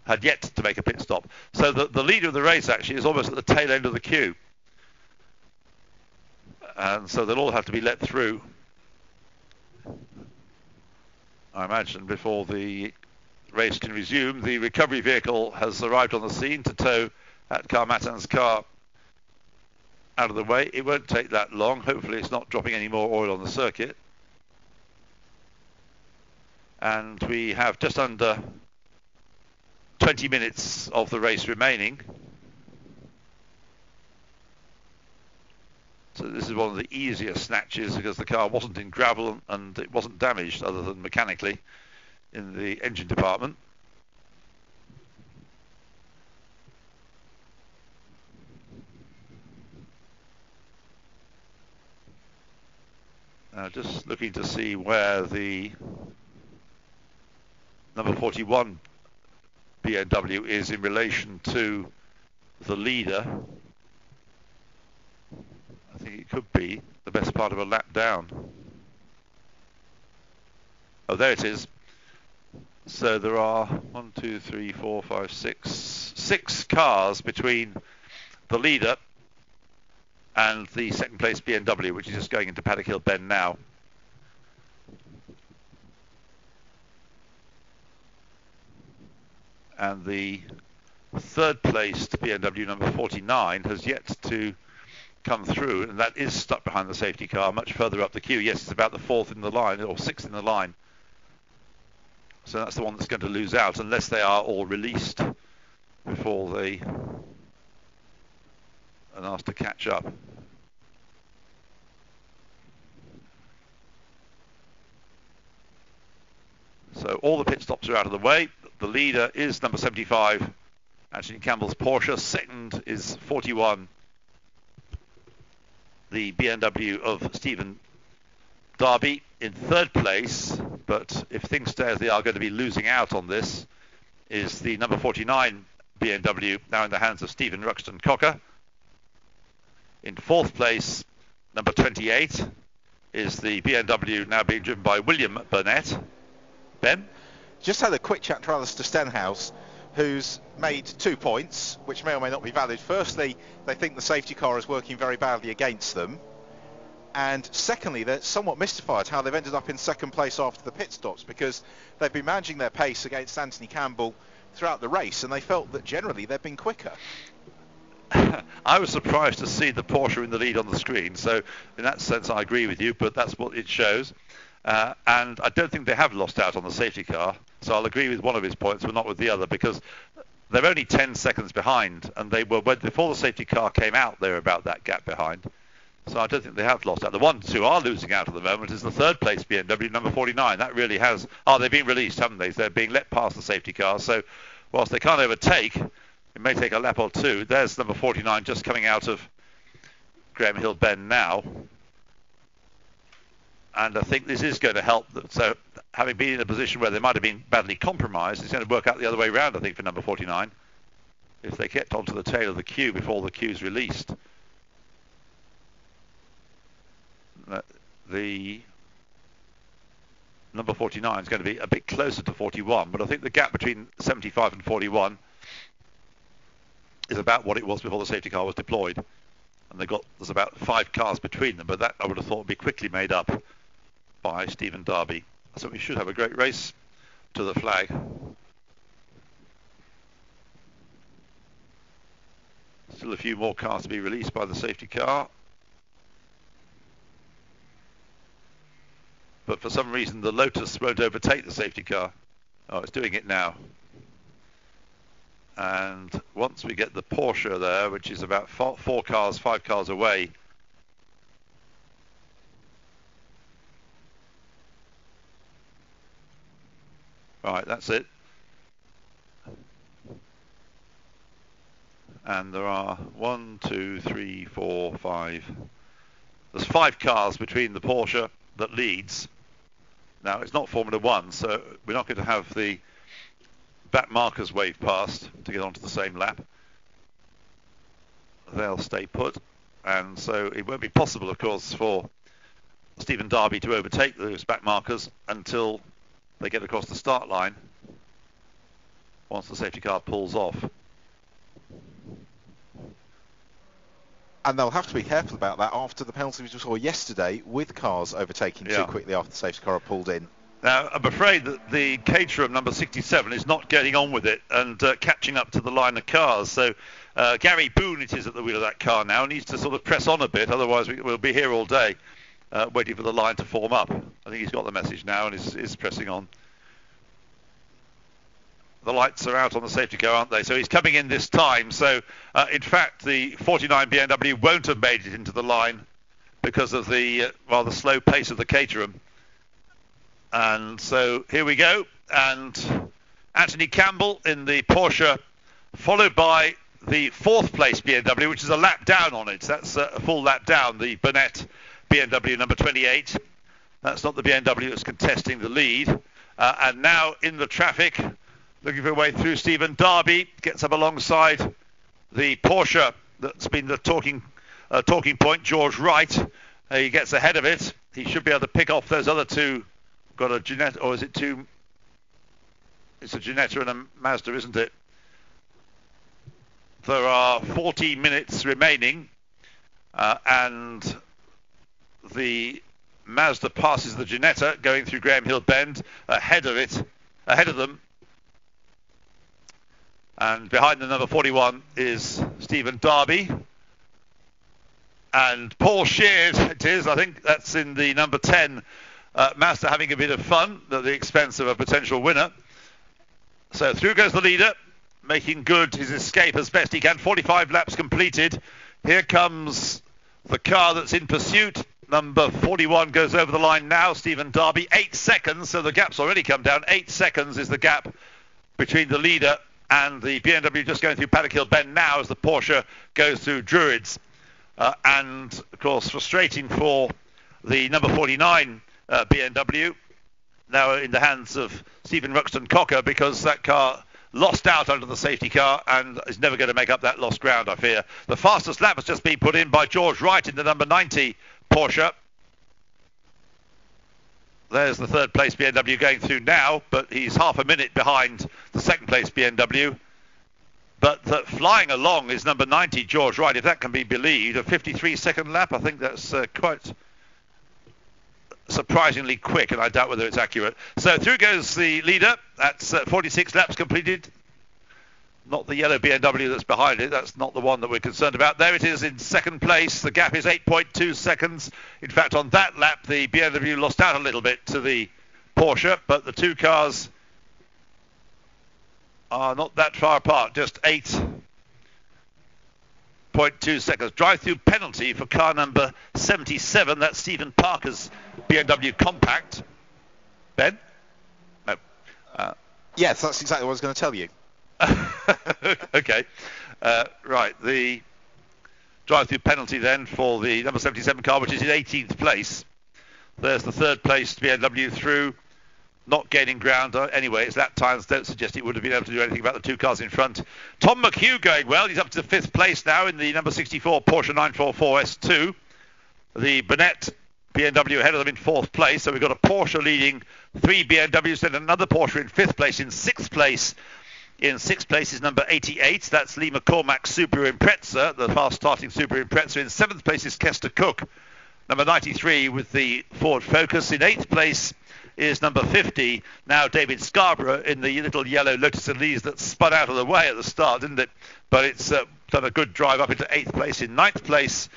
Had yet to make a pit stop. So the leader of the race, actually, is almost at the tail end of the queue. And so they'll all have to be let through, I imagine, before the race can resume. The recovery vehicle has arrived on the scene to tow Akhtar Matam's car out of the way. It won't take that long. Hopefully it's not dropping any more oil on the circuit. And we have just under 20 minutes of the race remaining. So this is one of the easier snatches because the car wasn't in gravel and it wasn't damaged other than mechanically in the engine department. Just looking to see where the number 41 BMW is in relation to the leader. I think it could be the best part of a lap down. Oh, there it is. So there are 1, 2, 3, 4, 5, 6 cars between the leader and the second place BMW, which is just going into Paddock Hill Bend now. And the third placed BMW, number 49, has yet to come through, and that is stuck behind the safety car much further up the queue. Yes, it's about the 4th in the line, or 6th in the line. So that's the one that's going to lose out, unless they are all released before they are asked to catch up. So all the pit stops are out of the way. The leader is number 75, Anthony Campbell's Porsche. Second is 41, the BMW of Stephen Darby. In third place, but if things stay as they are, going to be losing out on this, is the number 49 BMW, now in the hands of Stephen Ruxton Cocker. In fourth place, number 28, is the BMW now being driven by William Burnett. Ben? Just had a quick chat to Alistair Stenhouse, who's made 2 points, which may or may not be valid. Firstly, they think the safety car is working very badly against them. And secondly, they're somewhat mystified how they've ended up in second place after the pit stops, because they've been managing their pace against Anthony Campbell throughout the race, and they felt that generally they've been quicker. I was surprised to see the Porsche in the lead on the screen, so in that sense I agree with you, but that's what it shows. And I don't think they have lost out on the safety car, so I'll agree with one of his points but not with the other, because they're only 10 seconds behind, and they were, before the safety car came out, they were about that gap behind. So I don't think they have lost out. The ones who are losing out at the moment is the third place BMW, number 49. That really has... Oh, they've been released, haven't they? They're being let past the safety car. So whilst they can't overtake, it may take a lap or two. There's number 49 just coming out of Graham Hill Bend now. And I think this is going to help them. So having been in a position where they might have been badly compromised, it's going to work out the other way around, I think, for number 49. If they get onto the tail of the queue before the queue's released. The number 49 is going to be a bit closer to 41, but I think the gap between 75 and 41 is about what it was before the safety car was deployed. And there's about 5 cars between them, but that I would have thought would be quickly made up by Stephen Darby. So we should have a great race to the flag. Still a few more cars to be released by the safety car. But for some reason the Lotus won't overtake the safety car. Oh, it's doing it now. And once we get the Porsche there, which is about 5 cars away, right, that's it. And there are 1, 2, 3, 4, 5. There's 5 cars between the Porsche that leads. Now, it's not Formula 1, so we're not going to have the back markers wave past to get onto the same lap. They'll stay put, and so it won't be possible, of course, for Stephen Darby to overtake those back markers until they get across the start line once the safety car pulls off. And they'll have to be careful about that after the penalties we saw yesterday with cars overtaking too quickly after the safety car had pulled in. Now, I'm afraid that the caterer, number 67, is not getting on with it and catching up to the line of cars. So Gary Boone, it is at the wheel of that car now, needs to sort of press on a bit, otherwise we'll be here all day waiting for the line to form up. I think he's got the message now and is pressing on. The lights are out on the safety car, aren't they? So he's coming in this time. So, in fact, the 49 BMW won't have made it into the line because of the rather slow pace of the Caterham. And so here we go. And Anthony Campbell in the Porsche, followed by the 4th place BMW, which is a lap down on it. That's a full lap down, the Burnett BMW number 28. That's not the BMW that's contesting the lead. And now in the traffic, looking for a way through, Stephen Darby gets up alongside the Porsche that's been the talking point, George Wright. He gets ahead of it. He should be able to pick off those other two. Got a Ginetta, or is it two? It's a Ginetta and a Mazda, isn't it? There are 40 minutes remaining, and the Mazda passes the Ginetta going through Graham Hill Bend ahead of them. And behind the number 41 is Stephen Darby. And Paul Sheard, it is, I think that's in the number 10, Mazda having a bit of fun at the expense of a potential winner. So through goes the leader, making good his escape as best he can. 45 laps completed. Here comes the car that's in pursuit. Number 41 goes over the line now, Stephen Darby. 8 seconds, so the gap's already come down. 8 seconds is the gap between the leader and the BMW just going through Paddock Hill Bend now as the Porsche goes through Druids. And, of course, frustrating for the number 49 BMW, now in the hands of Stephen Ruxton Cocker, because that car lost out under the safety car and is never going to make up that lost ground, I fear. The fastest lap has just been put in by George Wright in the number 90 Porsche. There's the 3rd place BMW going through now, but he's half a minute behind the 2nd place BMW. But flying along is number 90, George Wright, if that can be believed. A 53-second lap, I think that's quite surprisingly quick, and I doubt whether it's accurate. So through goes the leader. That's 46 laps completed. Not the yellow BMW that's behind it. That's not the one that we're concerned about. There it is in 2nd place. The gap is 8.2 seconds. In fact, on that lap, the BMW lost out a little bit to the Porsche, but the two cars are not that far apart, just 8.2 7.2 seconds. Drive-through penalty for car number 77. That's Stephen Parker's BMW Compact. Ben? No. Yes, that's exactly what I was going to tell you. Okay. Right, the drive-through penalty then for the number 77 car, which is in 18th place. There's the third place BMW through, not gaining ground anyway. It's lap times don't suggest it would have been able to do anything about the two cars in front. Tom McHugh going well. He's up to 5th place now in the number 64 Porsche 944 S2. The Burnett BMW ahead of them in 4th place. So we've got a Porsche leading 3 BMWs, then another Porsche in 5th place. In 6th place, is number 88. That's Lee McCormack's Subaru Impreza, the fast-starting Subaru Impreza. In 7th place is Kester Cook, number 93 with the Ford Focus. In 8th place is number 50, now David Scarborough in the little yellow Lotus Elise that spun out of the way at the start, didn't it? But it's done a good drive up into 8th place. In 9th place,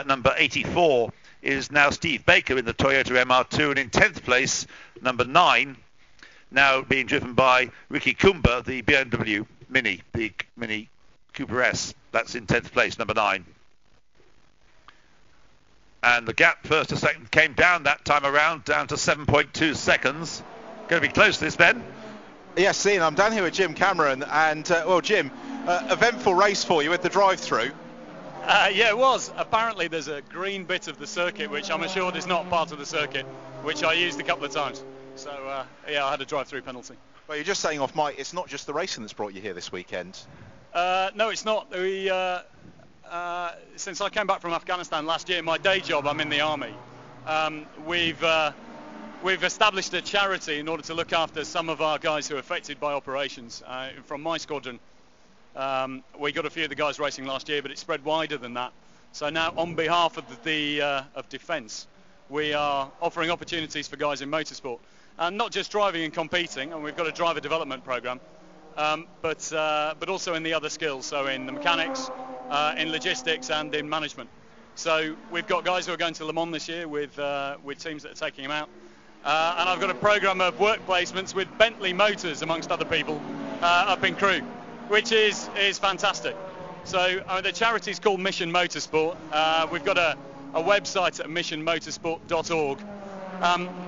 number 84 is now Steve Baker in the Toyota MR2. And in 10th place, number 9, now being driven by Ricky Kumba, the BMW Mini, the Mini Cooper S. That's in 10th place, number 9. And the gap first to second came down that time around, down to 7.2 seconds. Going to be close to this, Ben. Yes, Ian, I'm down here with Jim Cameron. And, well, Jim, eventful race for you at the drive-through. Yeah, it was. Apparently there's a green bit of the circuit, which I'm assured is not part of the circuit, which I used a couple of times. So, yeah, I had a drive-through penalty. Well, you're just saying off mic, it's not just the racing that's brought you here this weekend. No, it's not. Since I came back from Afghanistan last year, my day job, I'm in the army. We've established a charity in order to look after some of our guys who are affected by operations. From my squadron, we got a few of the guys racing last year, but it spread wider than that. So now, on behalf of of Defence, we are offering opportunities for guys in motorsport, and not just driving and competing. And we've got a driver development program, but also in the other skills. So in the mechanics, in logistics, and in management. So we've got guys who are going to Le Mans this year with teams that are taking them out. And I've got a program of work placements with Bentley Motors, amongst other people, up in Crewe, which is fantastic. So the charity's called Mission Motorsport. We've got a website at missionmotorsport.org.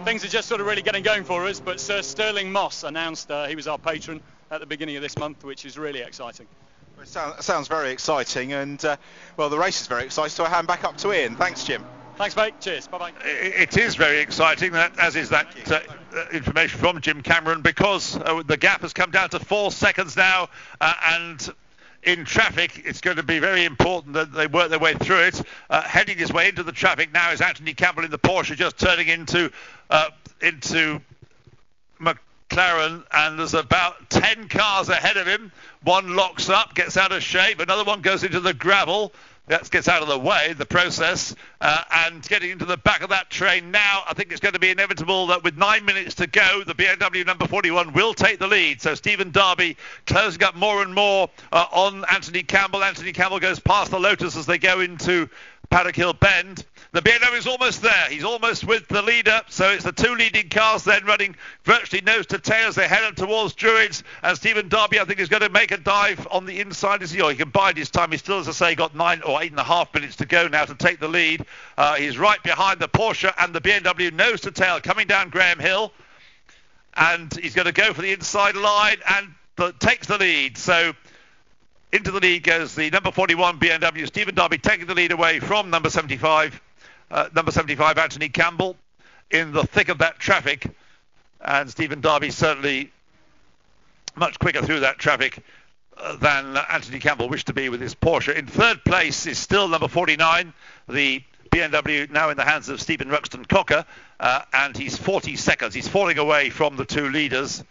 Things are just sort of really getting going for us, but Sir Sterling Moss announced he was our patron at the beginning of this month, which is really exciting. It sounds very exciting, and well, the race is very exciting, so I hand back up to Ian. Thanks, Jim. Thanks, mate. Cheers. Bye-bye. It is very exciting, as is that information from Jim Cameron, because the gap has come down to 4 seconds now, and in traffic, it's going to be very important that they work their way through it. Heading his way into the traffic now is Anthony Campbell in the Porsche, just turning into McLaren, and there's about 10 cars ahead of him. One locks up, gets out of shape, another one goes into the gravel. That gets out of the way in the process, and getting into the back of that train now, I think it's going to be inevitable that with 9 minutes to go, the BMW number 41 will take the lead. So Stephen Darby closing up more and more on Anthony Campbell. Anthony Campbell goes past the Lotus as they go into Paddock Hill Bend. The BMW is almost there. He's almost with the leader. So it's the two leading cars then running virtually nose to tail as they head up towards Druids. And Stephen Darby, I think, is going to make a dive on the inside. He can bide his time. He's still, as I say, got 9 or 8.5 minutes to go now to take the lead. He's right behind the Porsche and the BMW nose to tail coming down Graham Hill. And he's going to go for the inside line and takes the lead. So into the lead goes the number 41 BMW. Stephen Darby taking the lead away from number 75. Number 75, Anthony Campbell, in the thick of that traffic. And Stephen Darby certainly much quicker through that traffic than Anthony Campbell wished to be with his Porsche. In third place is still number 49, the BMW, now in the hands of Stephen Ruxton Cocker, and he's 40 seconds. He's falling away from the two leaders.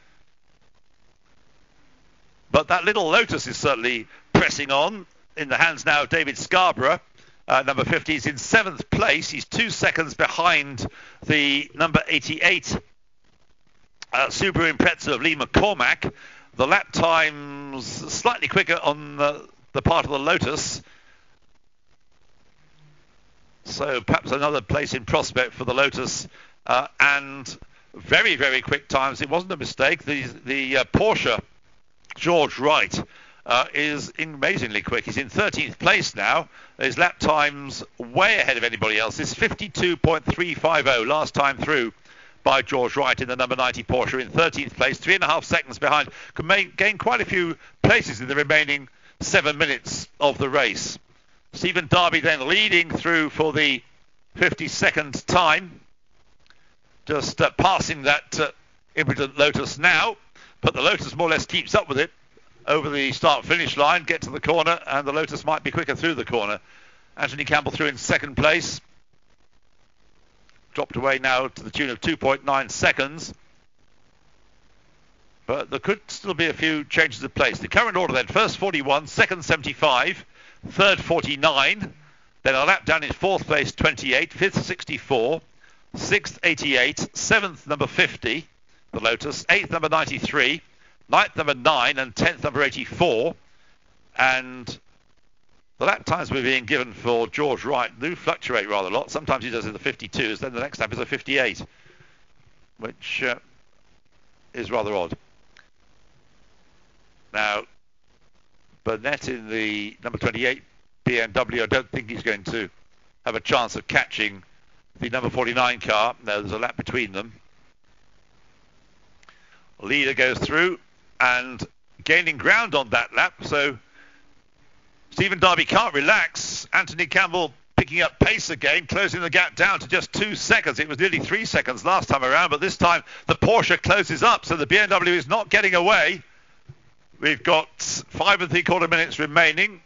But that little Lotus is certainly pressing on, in the hands now of David Scarborough. Number 50 is in 7th place. He's 2 seconds behind the number 88 Subaru Impreza of Lee McCormack. The lap times slightly quicker on the part of the Lotus. So perhaps another place in prospect for the Lotus. And very, very quick times. It wasn't a mistake. The Porsche George Wright is amazingly quick. He's in 13th place now. His lap time's way ahead of anybody else. It's 52.350 last time through by George Wright in the number 90 Porsche in 13th place, 3.5 seconds behind. Can gain quite a few places in the remaining 7 minutes of the race. Stephen Darby then leading through for the 52nd time, just passing that impotent Lotus now, but the Lotus more or less keeps up with it over the start-finish line, get to the corner, and the Lotus might be quicker through the corner. Anthony Campbell through in second place, dropped away now to the tune of 2.9 seconds, but there could still be a few changes of place. The current order then: first 41, second 75, third 49, then a lap down in fourth place 28, fifth 64, sixth 88, seventh number 50, the Lotus, eighth number 93, ninth number 9, and 10th number 84. And the lap times we're being given for George Wright do fluctuate rather a lot. Sometimes he does in the 52s, then the next lap is a 58, which is rather odd. Now, Burnett in the number 28 BMW, I don't think he's going to have a chance of catching the number 49 car. No, there's a lap between them. Leader goes through and gaining ground on that lap, so Stephen Darby can't relax. Anthony Campbell picking up pace again, closing the gap down to just 2 seconds. It was nearly 3 seconds last time around, but this time the Porsche closes up, so the BMW is not getting away. We've got 5 3/4 minutes remaining.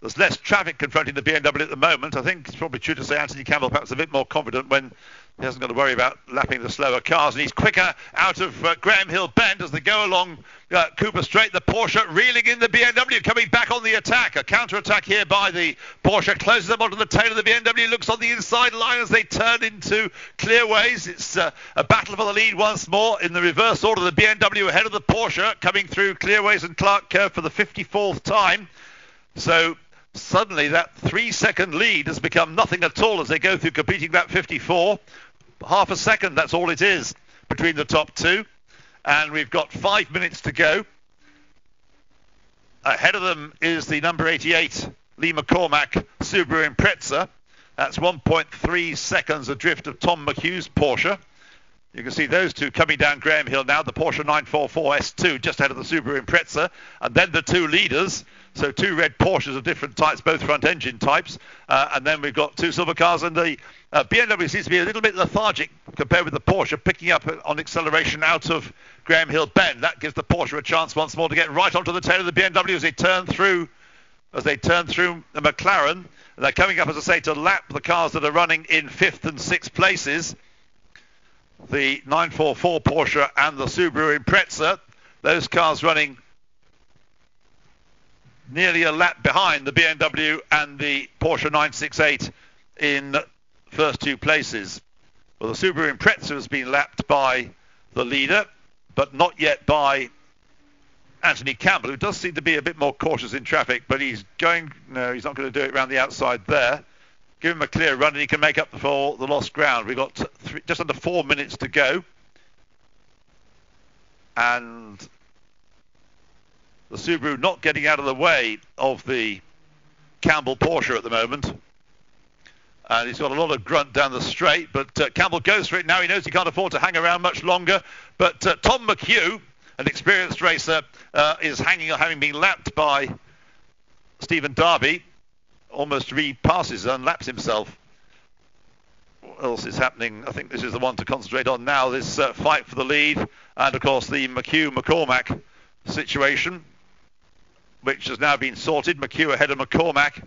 There's less traffic confronting the BMW at the moment. I think it's probably true to say Anthony Campbell perhaps a bit more confident when he hasn't got to worry about lapping the slower cars, and he's quicker out of Graham Hill Bend as they go along Cooper Straight. The Porsche reeling in the BMW, coming back on the attack. A counter-attack here by the Porsche, closes them onto the tail of the BMW, looks on the inside line as they turn into clearways. It's a battle for the lead once more in the reverse order. The BMW ahead of the Porsche, coming through clearways and Clark Curve for the 54th time. So suddenly that 3-second lead has become nothing at all as they go through completing that 54. Half a second, that's all it is between the top two. And we've got 5 minutes to go. Ahead of them is the number 88 Lee McCormack Subaru Impreza. That's 1.3 seconds adrift of Tom McHugh's Porsche. You can see those two coming down Graham Hill now. The Porsche 944 S2 just ahead of the Subaru Impreza. And then the two leaders. So 2 red Porsches of different types, both front engine types. And then we've got 2 silver cars. And the BMW seems to be a little bit lethargic compared with the Porsche, picking up on acceleration out of Graham Hill Bend. That gives the Porsche a chance once more to get right onto the tail of the BMW as they turn through the McLaren. And they're coming up, as I say, to lap the cars that are running in 5th and 6th places. The 944 Porsche and the Subaru Impreza. Those cars running nearly a lap behind the BMW and the Porsche 968 in first 2 places. Well, the Subaru Impreza has been lapped by the leader, but not yet by Anthony Campbell, who does seem to be a bit more cautious in traffic, but he's not going to do it around the outside there. Give him a clear run and he can make up for the lost ground. We've got just under 4 minutes to go. And the Subaru not getting out of the way of the Campbell Porsche at the moment. And he's got a lot of grunt down the straight, but Campbell goes for it now. He knows he can't afford to hang around much longer. But Tom McHugh, an experienced racer, is having been lapped by Stephen Darby, almost repasses and laps himself. What else is happening? I think this is the one to concentrate on now, this fight for the lead. And, of course, the McHugh-McCormack situation, which has now been sorted. McHugh ahead of McCormack,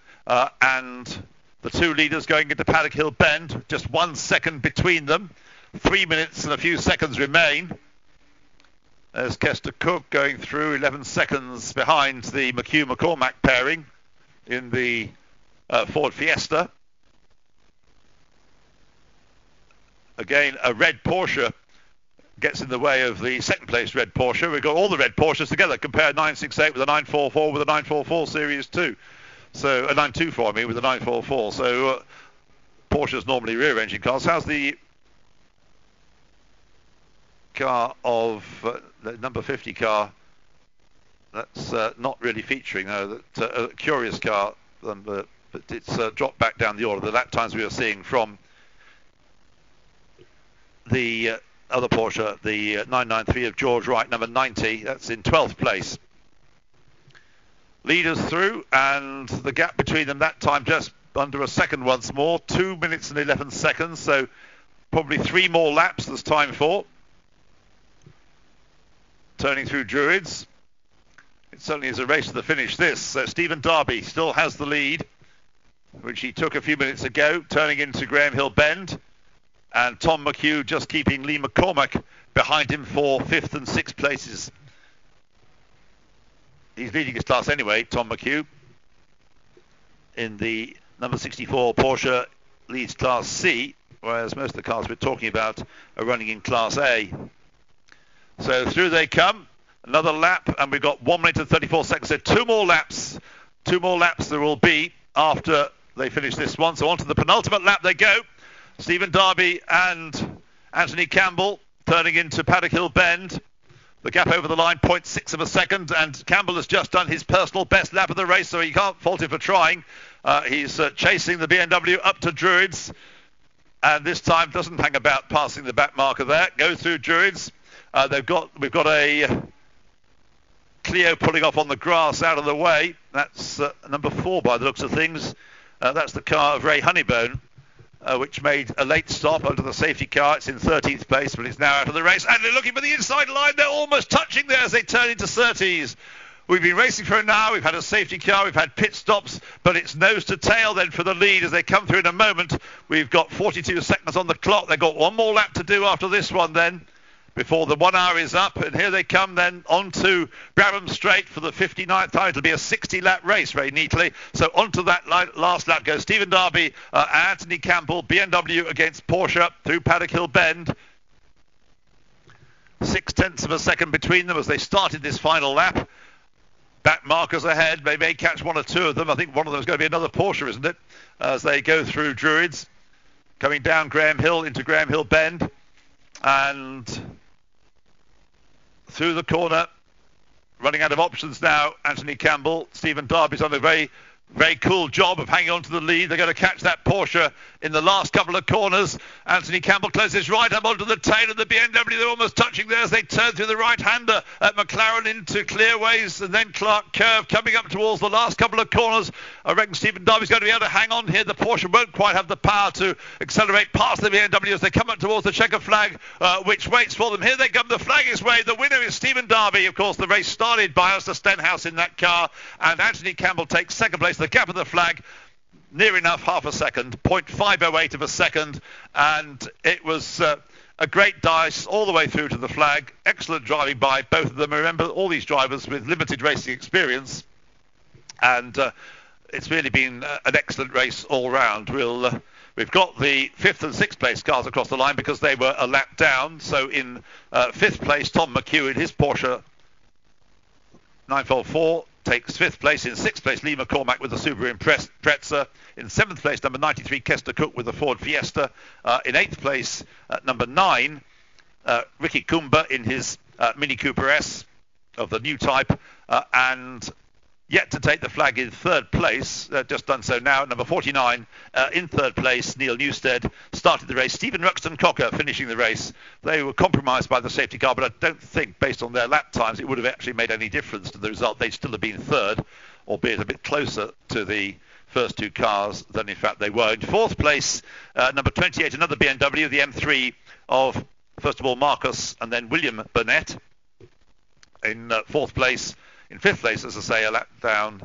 and the 2 leaders going into Paddock Hill Bend. Just 1 second between them. 3 minutes and a few seconds remain. There's Kester Cook going through, 11 seconds behind the McHugh-McCormack pairing in the Ford Fiesta. Again, a red Porsche gets in the way of the second place red Porsche. We've got all the red Porsches together. Compare 968 with a 944 with a 944 Series 2. So a 924, I mean, with a 944. So Porsche's normally rear engine cars. How's the car of the number 50 car? That's not really featuring, though. A curious car, but it's dropped back down the order. The lap times we were seeing from the other Porsche, the 993 of George Wright, number 90, that's in 12th place. Leaders through, and the gap between them that time just under a second once more, 2 minutes and 11 seconds, so probably 3 more laps there's time for. Turning through Druids. It certainly is a race to the finish, this. So Stephen Darby still has the lead, which he took a few minutes ago, turning into Graham Hill Bend. And Tom McHugh just keeping Lee McCormack behind him for 5th and 6th places. He's leading his class anyway, Tom McHugh. In the number 64 Porsche leads Class C, whereas most of the cars we're talking about are running in Class A. So through they come, another lap, and we've got 1 minute and 34 seconds. So 2 more laps there will be after they finish this one. So on to the penultimate lap they go. Stephen Darby and Anthony Campbell turning into Paddock Hill Bend. The gap over the line, 0.6 of a second, and Campbell has just done his personal best lap of the race, so you can't fault him for trying. He's chasing the BMW up to Druids, and this time doesn't hang about passing the back marker there. Goes through Druids. We've got a Clio pulling off on the grass out of the way. That's number 4 by the looks of things. That's the car of Ray Honeybone, which made a late stop under the safety car. It's in 13th place, but it's now out of the race. And they're looking for the inside line. They're almost touching there as they turn into Surtees. We've been racing for an hour. We've had a safety car. We've had pit stops, but it's nose to tail then for the lead as they come through in a moment. We've got 42 seconds on the clock. They've got 1 more lap to do after this one then, before the 1 hour is up. And here they come then onto Brabham Straight for the 59th time. It'll be a 60-lap race very neatly. So onto that last lap goes Stephen Darby, Anthony Campbell, BMW against Porsche through Paddock Hill Bend. 0.6 of a second between them as they started this final lap. Back markers ahead. They may catch 1 or 2 of them. I think one of them is going to be another Porsche, isn't it? As they go through Druids, coming down Graham Hill into Graham Hill Bend, and through the corner, running out of options now, Anthony Campbell. Stephen Darby's done a very, very cool job of hanging on to the lead. They're going to catch that Porsche in the last couple of corners. Anthony Campbell closes right up onto the tail of the BMW. They're almost touching there as they turn through the right-hander at McLaren into Clearways, and then Clark Curve coming up towards the last couple of corners. I reckon Stephen Darby's going to be able to hang on here. The Porsche won't quite have the power to accelerate past the BMW as they come up towards the checker flag, which waits for them. Here they come. The flag is waved. The winner is Stephen Darby. Of course, the race started by Alistair Stenhouse in that car, and Anthony Campbell takes second place. The gap of the flag, near enough half a second, 0.508 of a second, and it was a great dice all the way through to the flag. Excellent driving by both of them. Remember, all these drivers with limited racing experience, and it's really been an excellent race all round. We've got the 5th and 6th place cars across the line because they were a lap down. So in 5th place, Tom McHugh in his Porsche 944 takes 5th place. In 6th place, Lee McCormack with the Subaru Impreza. In 7th place, number 93, Kester Cook with the Ford Fiesta. In 8th place, number 9, Ricky Kumba in his Mini Cooper S of the new type. And yet to take the flag in 3rd place, just done so now, number 49, in 3rd place, Neil Newstead, started the race. Stephen Ruxton Cocker finishing the race. They were compromised by the safety car, but I don't think, based on their lap times, it would have actually made any difference to the result. They'd still have been 3rd, albeit a bit closer to the first 2 cars than in fact they were. In 4th place, number 28, another BMW, the M3 of, first of all, Marcus and then William Burnett. In 4th place, in 5th place, as I say, a lap down,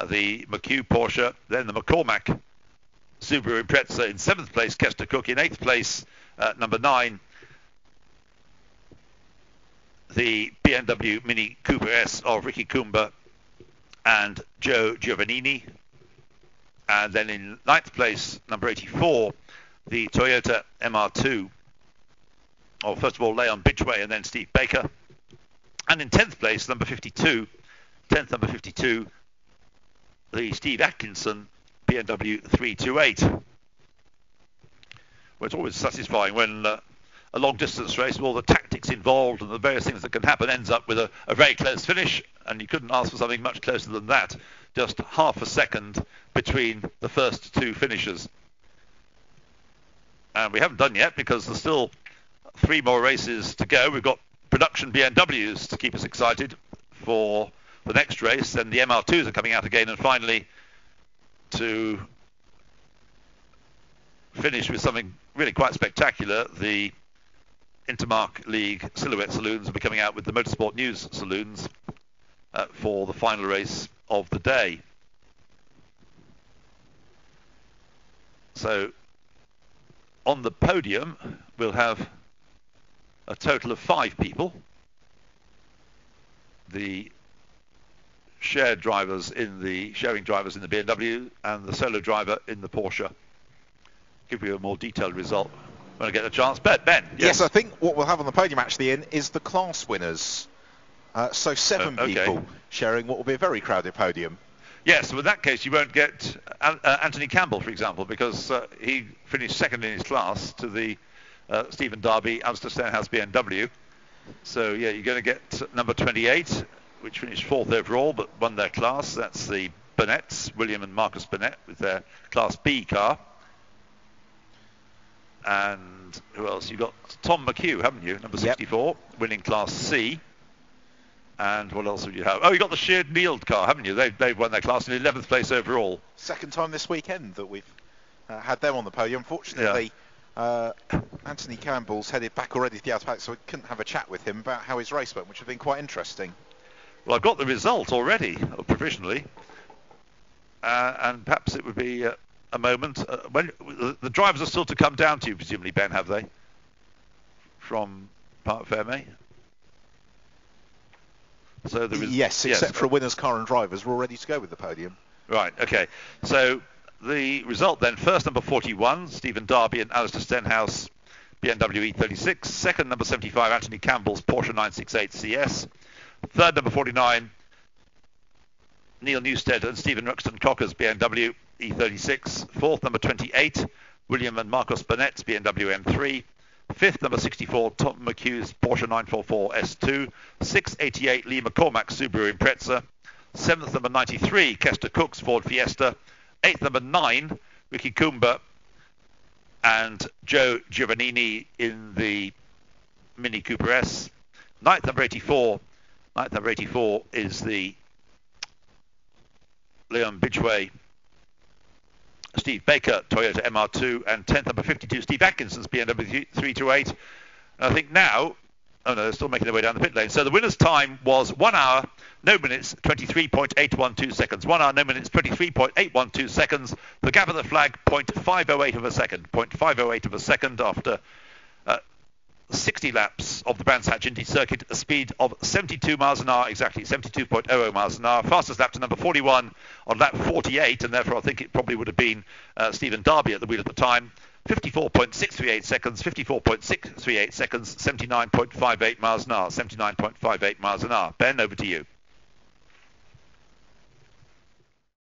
the McHugh Porsche, then the McCormack Subaru Impreza. In 7th place, Kester Cook. In 8th place, number 9, the BMW Mini Cooper S of Ricky Kumba and Joe Giovannini. And then in 9th place, number 84, the Toyota MR2 of, first of all, Leon Bidgeway and then Steve Baker. And in 10th place, number 52, the Steve Atkinson BMW 328. Well, it's always satisfying when a long distance race with all the tactics involved and the various things that can happen ends up with a very close finish, and you couldn't ask for something much closer than that. Just half a second between the first two finishers. And we haven't done yet because there's still 3 more races to go. We've got production BMWs to keep us excited for the next race, and the MR2s are coming out again, and finally to finish with something really quite spectacular, the Intermark League Silhouette Saloons will be coming out with the Motorsport News Saloons for the final race of the day. So on the podium we'll have a total of 5 people. The sharing drivers in the BMW and the solo driver in the Porsche. Give you a more detailed result when I get a chance. Ben. Yes, I think what we'll have on the podium actually, Ian, is the class winners. So 7 people sharing what will be a very crowded podium. Yes, so in that case you won't get Anthony Campbell, for example, because he finished second in his class to the Stephen Darby Alistair Stenhouse BMW. So yeah, you're going to get number 28, which finished 4th overall but won their class. That's the Burnett's, William and Marcus Burnett, with their Class B car. And who else? You've got Tom McHugh, haven't you? Number 64, winning Class C. And what else would you have? Oh, you got the Sheared Neild car, haven't you? They've won their class in 11th place overall. Second time this weekend that we've had them on the podium. Unfortunately, Anthony Campbell's headed back already to the outer paddock, so we couldn't have a chat with him about how his race went, which would have been quite interesting. Well, I've got the result already, provisionally, and perhaps it would be a moment when the drivers are still to come down to you, presumably, Ben, have they? From Parc Fermé? So yes, except for a winner's car and drivers, we're all ready to go with the podium. Right, okay. So the result then, first number 41, Stephen Darby and Alistair Stenhouse, BMW E36. Second, number 75, Anthony Campbell's Porsche 968 CS. Third, number 49, Neil Newstead and Stephen Ruxton Cocker's BMW E36. Fourth, number 28, William and Marcus Burnett's BMW M3. Fifth, number 64, Tom McHugh's Porsche 944 S2. 688, Lee McCormack's Subaru Impreza. Seventh, number 93, Kester Cook's Ford Fiesta. Eighth, number 9, Ricky Coomber and Joe Giovannini in the Mini Cooper S. Ninth, number 84 is the Leon Bidgeway Steve Baker Toyota MR2, and 10th, number 52, Steve Atkinson's BMW 328. And I think now, oh no, they're still making their way down the pit lane. So the winner's time was 1 hour, no minutes, 23.812 seconds. 1 hour, no minutes, 23.812 seconds. The gap of the flag, 0.508 of a second. 0.508 of a second after 60 laps of the Brands Hatch Indy circuit at a speed of 72 miles an hour, exactly 72.00 miles an hour. Fastest lap to number 41 on lap 48, and therefore I think it probably would have been Stephen Darby at the wheel at the time. 54.638 seconds, 54.638 seconds, 79.58 miles an hour, 79.58 miles an hour. Ben, over to you.